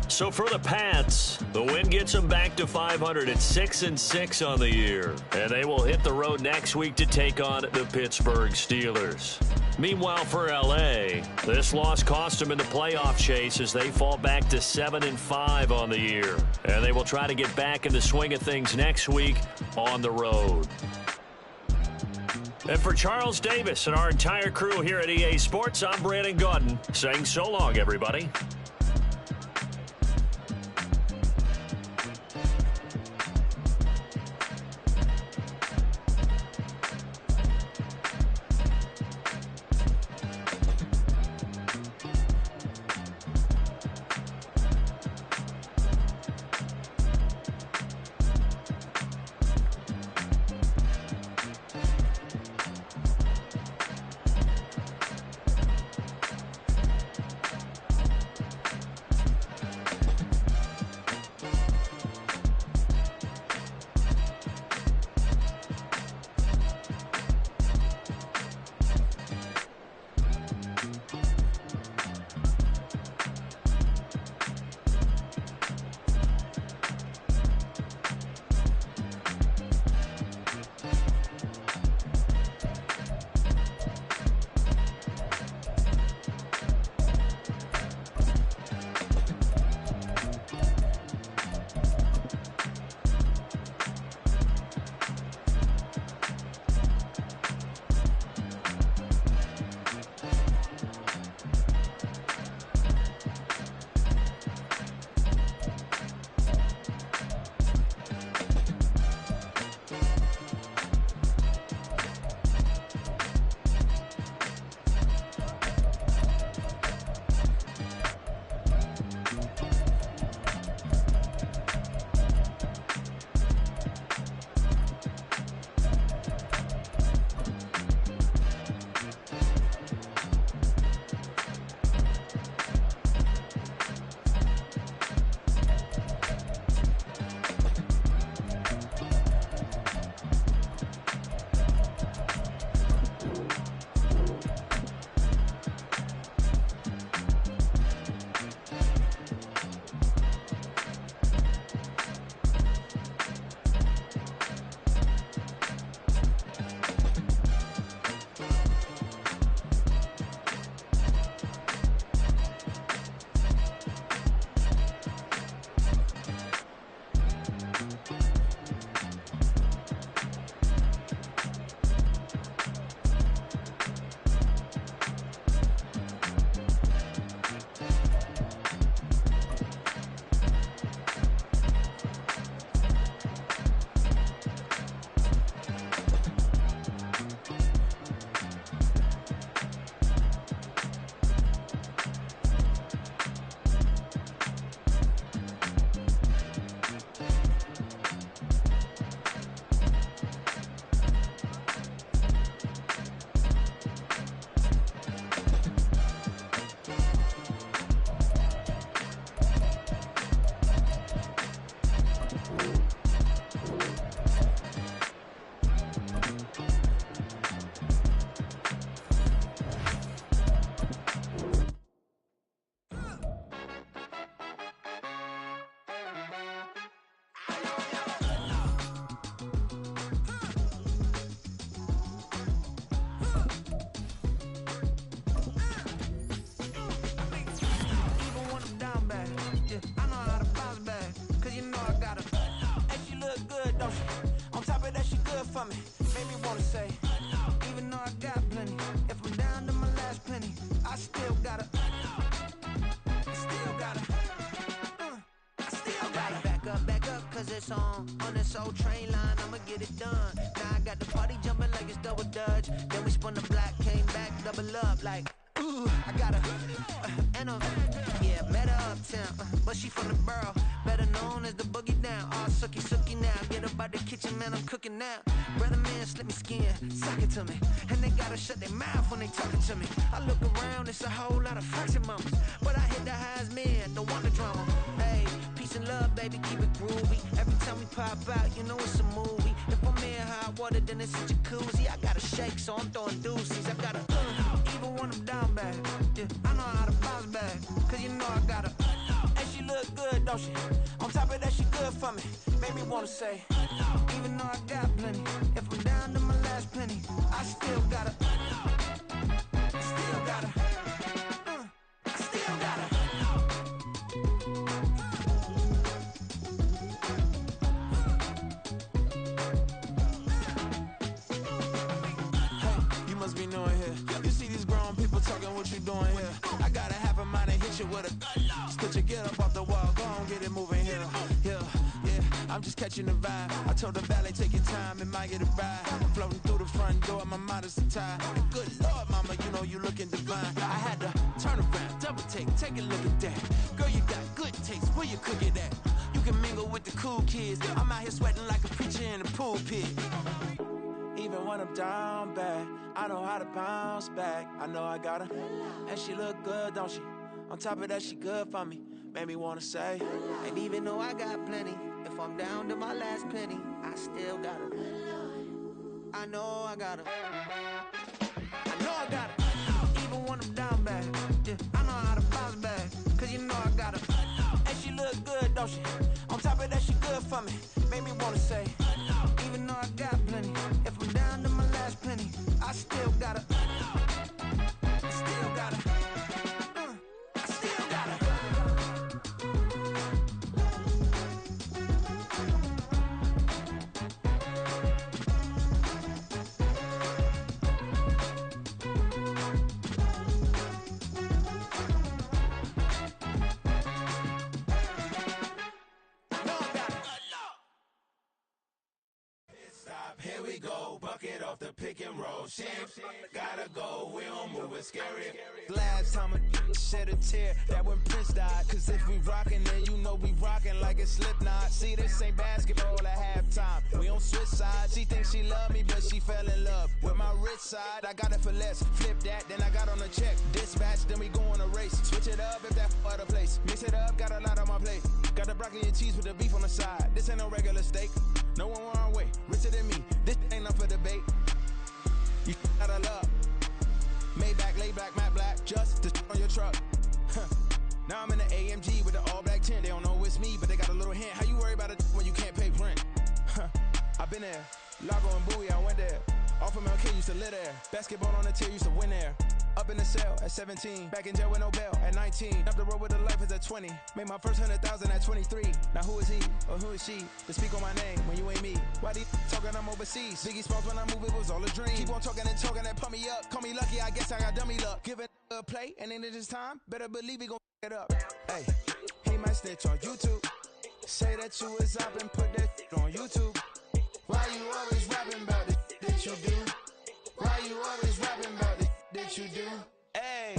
So for the Pats, the win gets them back to 500 at 6-6 on the year. And they will hit the road next week to take on the Pittsburgh Steelers. Meanwhile, for L.A., this loss cost them in the playoff chase as they fall back to 7-5 on the year. And they will try to get back in the swing of things next week on the road. And for Charles Davis and our entire crew here at EA Sports, I'm Brandon Gaudin saying so long, everybody. it's on this old train line, I'ma get it done. Now I got the party jumping like it's double dutch. Then we spun the block, came back, double up like, ooh, I got her, and yeah, met her uptown, but she from the borough, better known as the boogie down. All sookie now, get up out the kitchen, man, I'm cooking now. Brother man, slip me skin, suck it to me, and they gotta shut their mouth when they talking to me. I look around, it's a whole lot of fraction mamas, but I hit the highest man, don't want the drama. Hey, peace and love, baby, keep it groovy. Every time we pop out, you know it's a movie. If I'm in hot water, then it's a jacuzzi. I gotta shake, so I'm throwing deuces. I gotta even when I'm down bad. Yeah, I know how to bounce back, cause you know I gotta. And she look good, don't she? On top of that, she good for me. Made me wanna say, even though I got plenty, if I'm down to my last penny, I still gotta. Still gotta. I still gotta. Hey, you must be knowing here. You see these grown people talking, what you doing here? I gotta have a mind and hit you with a. Just put your get up off the wall, go on, get it moving here. Yeah. I'm just catching the vibe. I told the valet, take your time, it might get a ride. Floating through the front door, my mind is tied. Good Lord, mama, you know you looking divine. I had to turn around, double take a look at that. Girl, you got good taste, where you cook it at? You can mingle with the cool kids. I'm out here sweating like a preacher in a pulpit. Even when I'm down bad, I know how to bounce back. I know I got her, and she look good, don't she? On top of that, she good for me. Made me wanna say, and even though I got plenty, if I'm down to my last penny, I still got her. I know I got her. I know I got her. Even when I'm down bad, yeah, I know how to bounce back, cause you know I got her. And she look good, don't she? On top of that, she good for me. Made me wanna say, even though I got plenty, if I'm down to my last penny, I still got her. I still got her. I still got her. Here we go, bucket off the pick and roll. Shit, gotta go, we don't move it scary. Last time a shed a tear, that when Prince died. Cause if we rockin', then you know we rockin' like a Slipknot. See, this ain't basketball at halftime. We don't switch sides. She thinks she love me, but she fell in love with my rich side. I got it for less, flip that, then I got on a check. Dispatch, then we go on a race. Switch it up if that other place. Mix it up, got a lot on my plate. Got the broccoli and cheese with the beef on the side. This ain't no regular steak. No one wrong way, richer than me. This ain't up for debate. You out of love. Maybach, lay black, matte black, just the on your truck. Now I'm in the AMG with the all black tint. They don't know it's me, but they got a little hint. How you worry about it when you can't pay rent? I been there. Lago and Bowie, I went there. Off of MLK, used to live there. Basketball on the tier, used to win there. Up in the cell at 17. Back in jail with no bail at 19. Up the road with the life is at 20. Made my first 100,000 at 23. Now who is he or who is she to speak on my name when you ain't me? Why they talking I'm overseas? Biggie Smalls when I move, it was all a dream. Keep on talking and pump me up. Call me lucky, I guess I got dummy luck. Give it a play and then it is time. Better believe he gon' it up. Hey, he might snitch on YouTube. Say that you was up and put that on YouTube. Why you always rapping about it that you do? Why you always rapping about it that you do? Hey,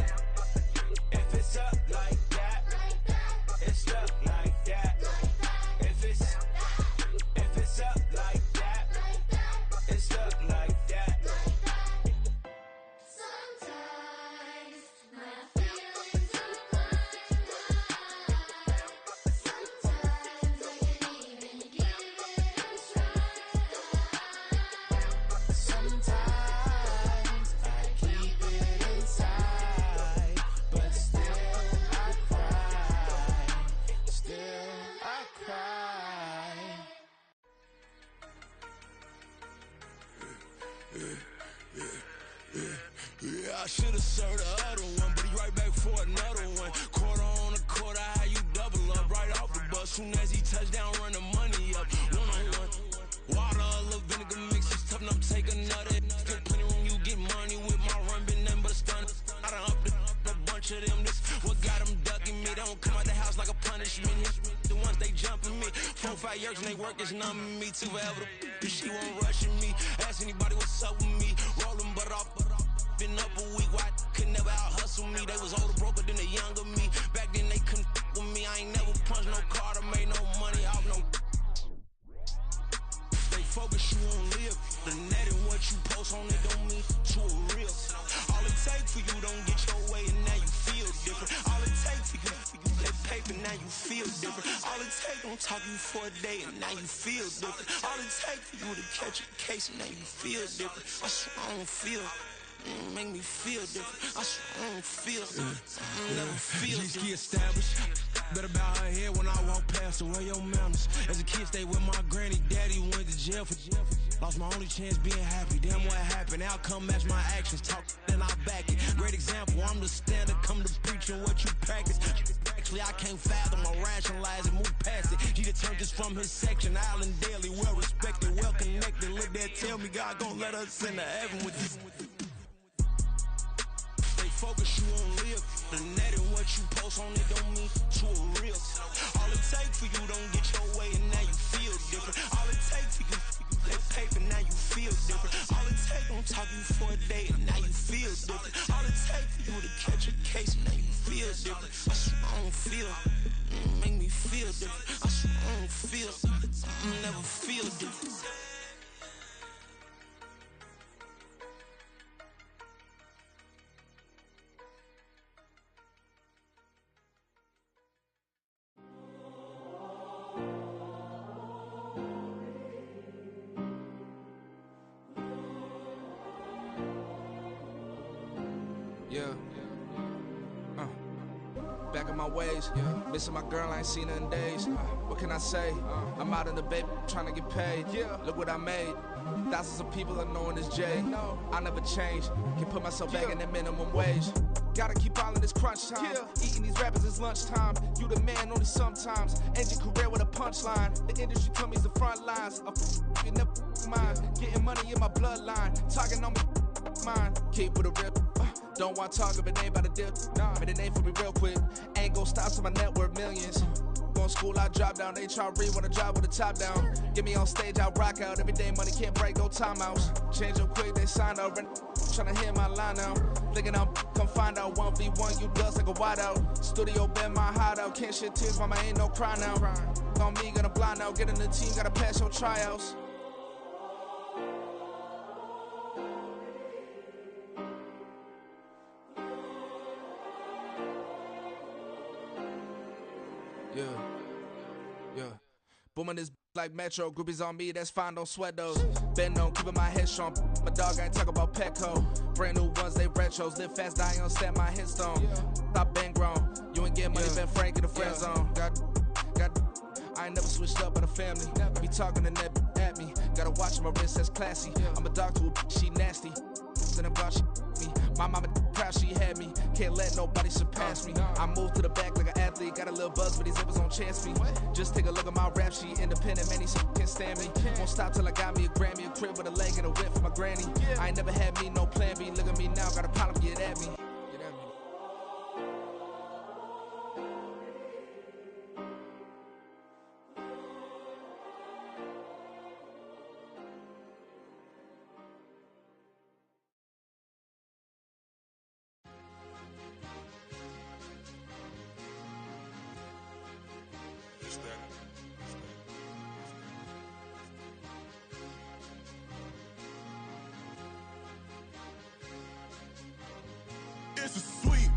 if it's up like that, it's up like that. If it's up like that, it's up like that. Sometimes my feelings are blind. Sometimes I can't even give it a try. Sometimes I keep it inside, but still I cry. Still I cry. Yeah, I should've served the other one, but he right back for another one. Quarter on a quarter, how you double up right off the bus. Soon as he touch down, run the money up. One-on-one. Water, a little vinegar mix, it's tough enough to take another. Still plenty room, you get money with my run, been nothing but a stun. I done up a bunch of them, this what got them ducking me. They don't come out the house cross like a punishment. The ones they jumping me. 4-5 years and they work is numbing me. Too forever the she won't rushing me. Ask anybody what's up with me. Rolling butt off. Been up a week, why could never out hustle me? They was older, broker than the younger me. Back then they couldn't with me. I ain't never punched no card or made no money off no. They focus, you on live. The net and what you post on it don't mean to a real. All it take for you don't get your way and now you feel different. All it take for you that paper, now you feel different. All it take don't talk you for a day and now you feel different. All it take for you to catch a case and now you feel different. I swear I don't feel. Make me feel different. I swear I don't feel. I never feel different. Established. Better bow her head when I walk past her. Where your manners? As a kid, stayed with my granny. Daddy went to jail for lost my only chance being happy. Damn, what happened? Outcome match my actions. Talk, then I back it. Great example. I'm the standard. Come to preaching what you practice. Actually, I can't fathom or rationalize it. Move past it. He determined just from his section. Island daily, well respected, well connected. Look there, tell me God gon' let us into heaven with this. Focus, you on live. The net and what you post on it don't mean to a real. All it take for you don't get your way and now you feel different. All it take for you that paper, now you feel different. All it take don't talk you for a day and now you feel different. All it take for you to catch a case and now you feel different. I swear I don't feel. Make me feel different. I swear I don't feel. I never feel different. Back in my ways, missing my girl, I ain't seen her in days. What can I say? I'm out in the baby, trying to get paid. Look what I made. Thousands of people are knowing this Jay. I never change. Can put myself back in the minimum wage. Gotta keep all in this crunch time. Eating these rappers is lunchtime. You the man only sometimes. End your career with a punchline. The industry told me it's the front lines. You never mind. Getting money in my bloodline. Talking on my mind. Keep with a real. Don't want to talk if it ain't about a dip. Made a name for me real quick. Ain't gon' stop till my net worth millions. Going school, I drop down. They try to read when I drive with the top down. Get me on stage, I rock out. Every day money can't break, no timeouts. Change up quick, they sign up. Tryna hear my line now. Thinking I'm come find out 1v1, you dust like a wideout. Studio been my hideout. Can't shed tears, mama ain't no cry now. On me, gonna blind out. Get in the team, gotta pass your tryouts. Yeah. Booming this like Metro. Groupies on me, that's fine, don't sweat those. Been on, keeping my head strong. My dog ain't talk about Petco. Brand new ones, they retros. Live fast, dying on set, my headstone. Stop been grown. You ain't getting money, been frank in the friend zone. I ain't never switched up on the family. Be talking to that at me. Gotta watch my wrist, that's classy. I'm a dog to a she nasty. Then I'm God, she me. My mama proud she had me. Can't let nobody surpass me. I move to the back like an athlete. Got a little buzz, but these zippers don't chance me. Just take a look at my rap sheet. Independent, man, these can't stand me. Won't stop till I got me a Grammy, a crib with a leg and a whip for my granny. I ain't never had me, no plan B. Look at me now, got a problem, get at me. It's a sweep.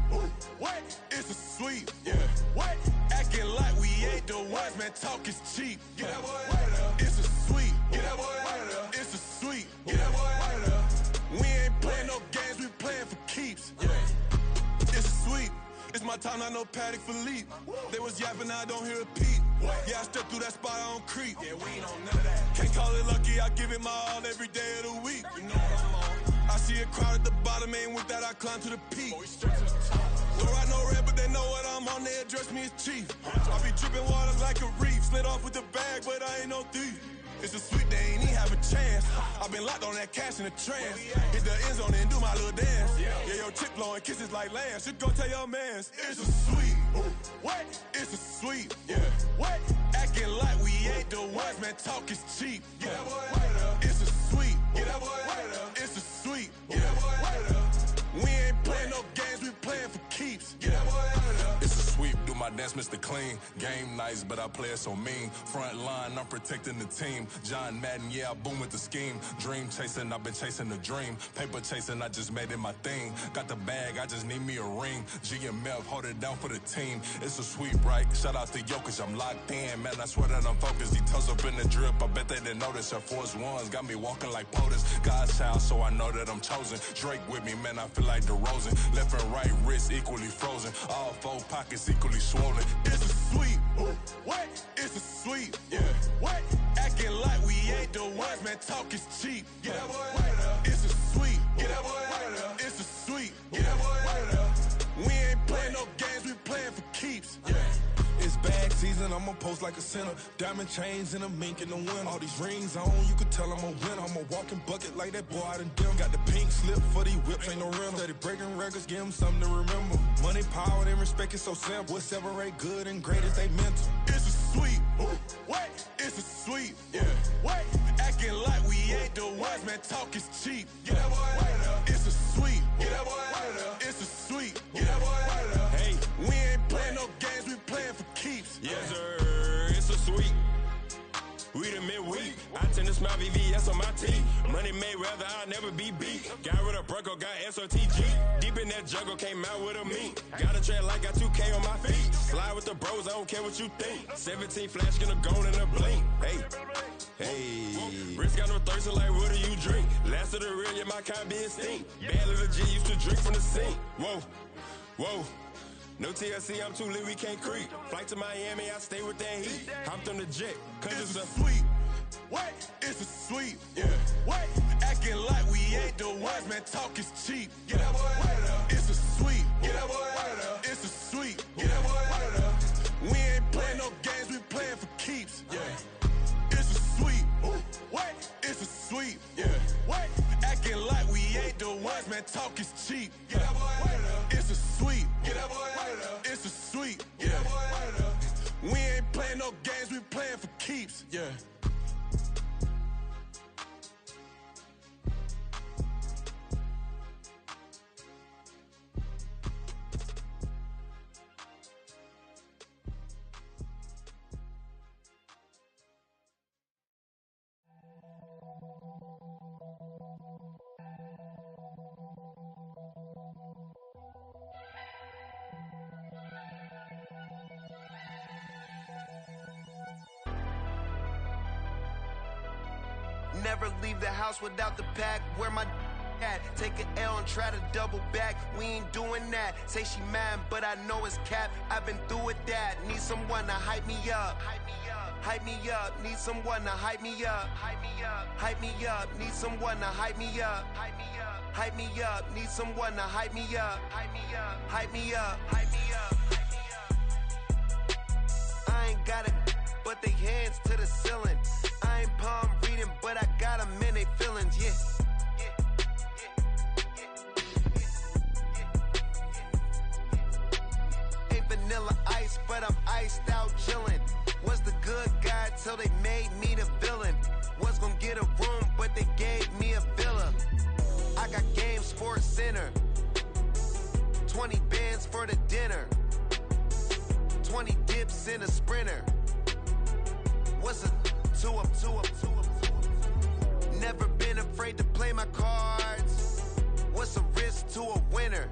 What? It's a sweep. Yeah. What? Acting like we ain't the ones, man. Talk is cheap. Get that boy out of there. It's a sweep. Get that boy out of there. It's a sweep. Get that boy out of there. We ain't playing no games, we playing for keeps. Yeah. It's a sweep. It's my time, I know Paddock Philippe. They was yapping, I don't hear a peep. Yeah, I step through that spot, I don't creep. Yeah, we ain't on none of that. Can't call it lucky, I give it my all every day of the week. You know what I'm on. I see a crowd at the bottom, ain't with that, I climb to the peak. Don't write no red, but they know what I'm on, they address me as chief. I be dripping water like a reef, slid off with the bag, but I ain't no thief. It's a sweet, they ain't even have a chance. I been locked on that cash in a trance. Hit the end zone and do my little dance. Yeah, your chick blowing kisses like lambs. Should go tell your mans. It's a sweet. What? It's a talk is cheap. Get that boy out of there. It's a sweep. Get that boy out of there. It's a sweep. Get that boy out of there. We ain't playing no games, we playing for keeps. Get that boy out of there. It's a sweep, do my dance, Mr. Clean. Game nice, but I play it so mean. Front line, I'm protecting the team. John Madden, yeah, I boom with the scheme. Dream chasing, I've been chasing the dream. Paper chasing, I just made it my thing. Got the bag, I just need me a ring. GMF, hold it down for the team. It's a sweep, right? Shout out to Jokic, I'm locked in. Man, I swear that I'm focused. He toes up in the drip, I bet they didn't notice. Air Force Ones got me walking like POTUS. God's child, so I know that I'm chosen. Drake with me, man, I feel like DeRozan. Left and right wrist equally frozen. All four pockets equally swollen. It's a sweep. What? It's a sweep. Yeah. What? Acting like we ain't the ones, man. Talk is cheap. Get that boy out of there. It's a sweep. Get that boy out of there. It's a sweep. Get that boy out of there. We ain't playing no games, we playing for keeps. Yeah. It's bag season, I'ma post like a sinner. Diamond chains and a mink in the wind. All these rings on, you could tell I'm a winner. I'm a walking bucket like that boy out in dim. Got the pink slip for these whips, ain't no rental. Steady breaking records, give them something to remember. Money, power, and respect is so simple. What separate good and great is they mental. It's a sweep. What? It's a sweep. Yeah. What? Acting like we ain't the ones, man. Talk is cheap. Get that boy out of there. It's a sweep. Get that boy out of there. It's a sweep. Get that boy out of there. Hey, we ain't playing no games, we playing for keeps. Yes, sir, it's a sweep. We the midweek. I tend to smile VVS on my teeth. Money made rather I'll never be beat. Got rid of Bronco, got SOTG. Deep in that jungle, came out with a meat. Got a track like got 2K on my feet. Slide with the bros, I don't care what you think. 17 flash, gonna go in a blink. Hey, hey. Wrist got no thirst, like what do you drink? Last of the real, yeah, my kind be extinct. Bad little G used to drink from the sink. Whoa, whoa. No TLC, I'm too lit, we can't creep. Flight to Miami, I stay with that heat. Hopped on the jet, cause it's a sweep. What? It's a sweep. Yeah. What? Acting like we ain't the ones, man. Talk is cheap. Get that boy out of there. It's a sweep. Get that boy out of there. It's a sweep. Get that boy out of there. We ain't playing no games, we playing for keeps. Yeah. It's a sweep. What? It's a sweep. Yeah. What? Acting like we ain't the ones, man. Talk is cheap. Get that boy out of there. It's a sweep. Get that boy out of there. It's a sweep. Get that boy out of there. We ain't playing no games, we playing for keeps. Yeah. Never leave the house without the pack. Where my at? Take an L and try to double back. We ain't doing that. Say she mad, but I know it's cap. I've been through with that. Need someone to hype me up. Hype me up. Need someone to hype me up. Hype me up. Need someone to hype me up. Hype me up. Need someone to hype me up. Hype me up. I ain't got it, but they hands to the ceiling. I ain't palm reading, but I got them in they feelings, yeah. Ain't vanilla ice, but I'm iced out chillin'. Was the good guy till they made me the villain. Was gonna get a room, but they gave me a villa. I got game Sports Center. 20 bands for the dinner. 20 dips in a Sprinter. What's a two up? Never been afraid to play my cards. What's a risk to a winner?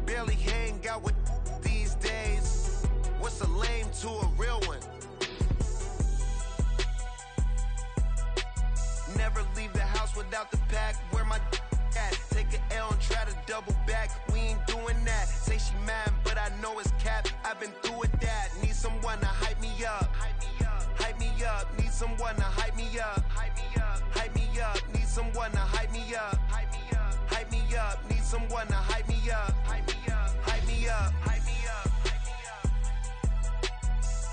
Barely hang out with these days. What's a lame to a real one? Never leave the house without the pack. Where my at? Take an L and try to double back. We ain't doing that. Say she mad, but I know it's cap. I've been through with that. Need someone to hype me up. Hype me up. Need someone to hype me up. Hype me up. Need someone to hype me up. Hype me up. Need someone to hype me up. Hype me up.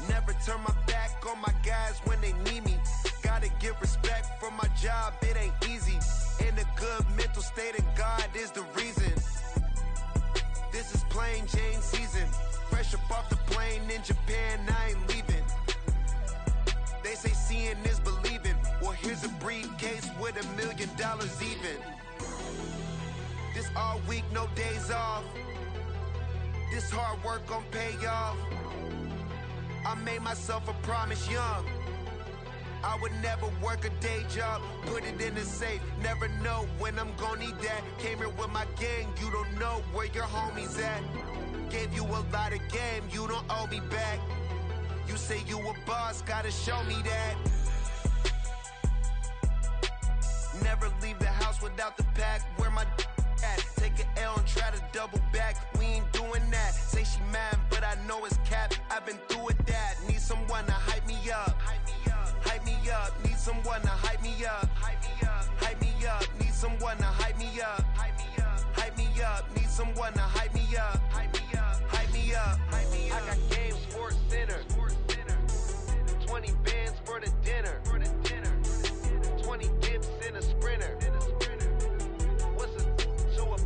Never turn my back on my guys when they need me. Gotta get respect for my job, it ain't easy. In a good mental state, and God is the reason. This is plain Jane season. Fresh up off the plane in Japan, I ain't leaving. They say seeing is believing. Well, here's a briefcase with $1 million even. This all week, no days off. This hard work gon' pay off. I made myself a promise young. I would never work a day job, put it in the safe. Never know when I'm gon' need that. Came here with my gang, you don't know where your homies at. Gave you a lot of game, you don't owe me back. You say you a boss, gotta show me that. Never leave the house without the pack. Where my at? Take an L and try to double back. We ain't doing that. Say she mad, but I know it's cap. I've been through with that. Need someone to hype me up. Hype me up. Need someone to hype me up. Hype me up. Need someone to hype me up. Hype me up. Need someone to hype me up. Hype me up. I got game, Sports Center. 20 bands for the dinner. 20 dips in a sprinter. What's a 2 up?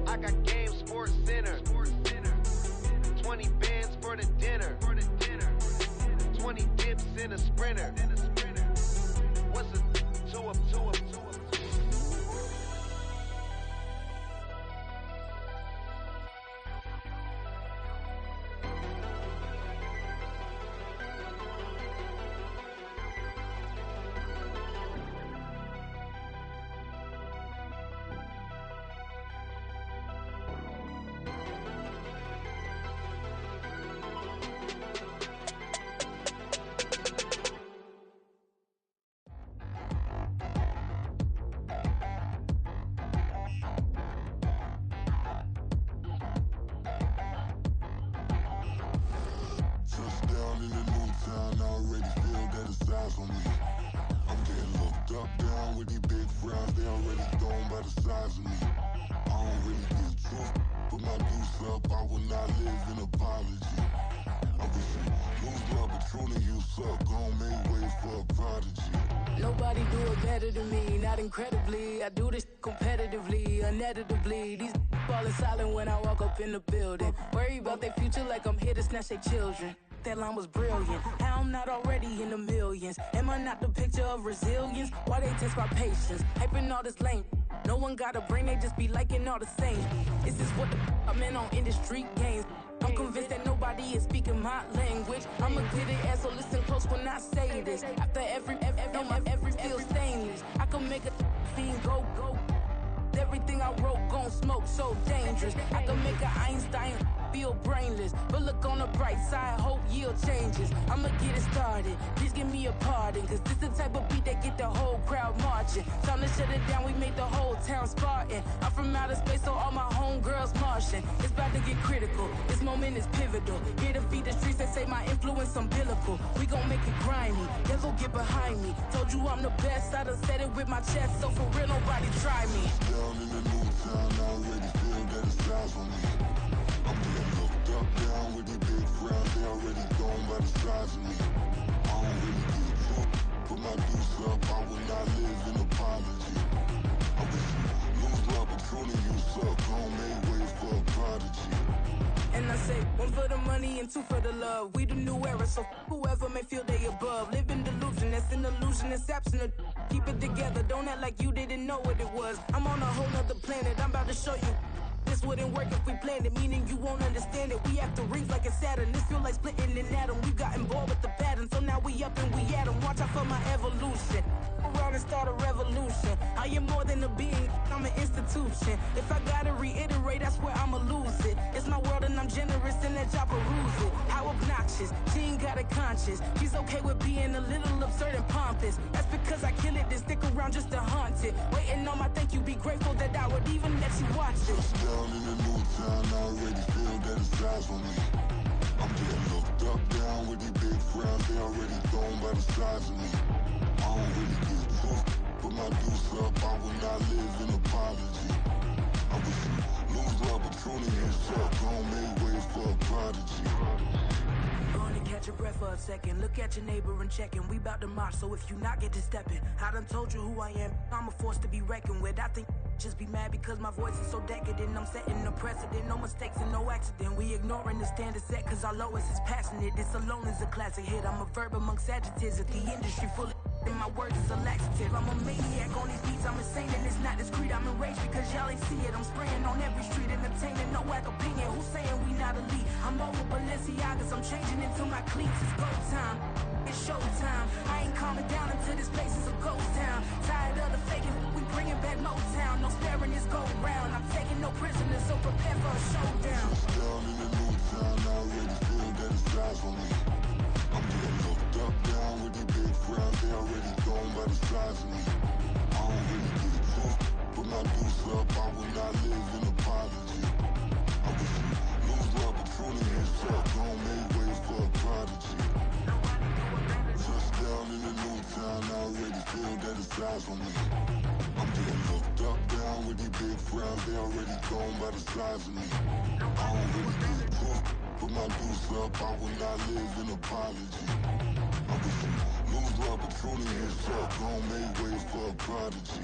I got game, Sports Center. 20 bands for the dinner. 20 dips in a sprinter. What's a 2 up? Touchdown in the new town, I already feel that it's eyes on me. I'm getting looked up, down with these big frowns, they already thrown by the size of me. I don't really get truth, but my deuce up, I will not live in apology. I wish you lose love, but truly you suck, gon' make way for a prodigy. Nobody do it better than me, not incredibly. I do this competitively, uneditably. These falling silent when I walk up in the building. Worry about their future like I'm here to snatch their children. That line was brilliant. How I'm not already in the millions? Am I not the picture of resilience? Why they test my patience? Hyping all this lame. No one got a brain, they just be liking all the same. Is this what the I'm in on industry games? I'm convinced that nobody is speaking my language. I'm a good ass, so listen close when I say this. After every feel stainless. I can make a scene go. Everything I wrote gon' smoke, so dangerous. I can make an Einstein feel brainless. But look on the bright side, hope yield changes. I'ma get it started, please give me a pardon. Cause this the type of beat that get the whole crowd marching. Time to shut it down, we made the whole town Spartan. I'm from outer space, so all my homegirls Martian. It's about to get critical, this moment is pivotal. Here to feed the streets that say my influence umbilical. We gon' make it grimy, never get behind me. Told you I'm the best, I done said it with my chest. So for real, nobody try me. Down in the new town, I already feel that it's eyes on me. I'm getting looked up, down with these big frowns, they already thrown by the size of me. I don't really get truth, put my deuce up, I will not live in apology. I wish you lose love, but truly you suck, gon' make way for a prodigy. And I say, one for the money and two for the love. We the new era, so whoever may feel they above. Live in delusion, that's an illusion, that's absent. Keep it together, don't act like you didn't know what it was. I'm on a whole nother planet, I'm about to show you. This wouldn't work if we planned it, meaning you won't understand it. We have to rings like a Saturn, this feel like splitting an atom. We got involved with the pattern, so now we up and we at 'em. Watch out for my evolution. Around and start a revolution. I am more than a being, I'm an institution. If I gotta reiterate, I swear I'ma lose it. It's my world and I'm generous and let y'all peruse it. How obnoxious, she ain't got a conscience. She's okay with being a little absurd and pompous. That's because I kill it, then stick around just to haunt it. Waiting on my thank you, be grateful that I would even let you watch this. Down in the new town, I already feel that it's eyes on me. I'm getting looked up, down with these big frowns, they already thrown by the size of me. I don't really get truth, put my deuce up, I will not live in apology. I wish you lose love, but truly you suck, gon' make way for a prodigy. Going to catch your breath for a second. Look at your neighbor and checking. We bout to march, so if you not get to stepping. I done told you who I am. I'm a force to be reckoned with. I think just be mad because my voice is so decadent. I'm setting a precedent, no mistakes and no accident. We ignoring the standard set cause our lowest is passionate. This alone is a classic hit. I'm a verb amongst adjectives at the industry full of and my words is a laxative. I'm a maniac on these beats, I'm insane and it's not discreet. I'm enraged because y'all ain't see it. I'm spraying on every street, entertaining, no whack opinion. Who's saying we not elite? I'm over Balenciagas, I'm changing into my cleats. It's go time, it's showtime. I ain't calming down until this place is a ghost town. Tired of the faking, we bringing back Motown. No sparing this go round. I'm taking no prisoners, so prepare for a showdown. Down in the new town, I already feel that it's eyes on me. I'm getting looked up, down with the big crowd. They already gone by the size of me. I don't really get it tough, but my deuce up, I will not live in apology. I wish you lose the opportunity and start gon' make way for a prodigy. Touchdown in the new town, I already feel that it's eyes on me. I'm getting looked up, down with the big crowd. They already gone by the size of me. I don't really get it tough, but my deuce up, I will not live in apology. I wish you lose the opportunity and start gon' make way for a prodigy.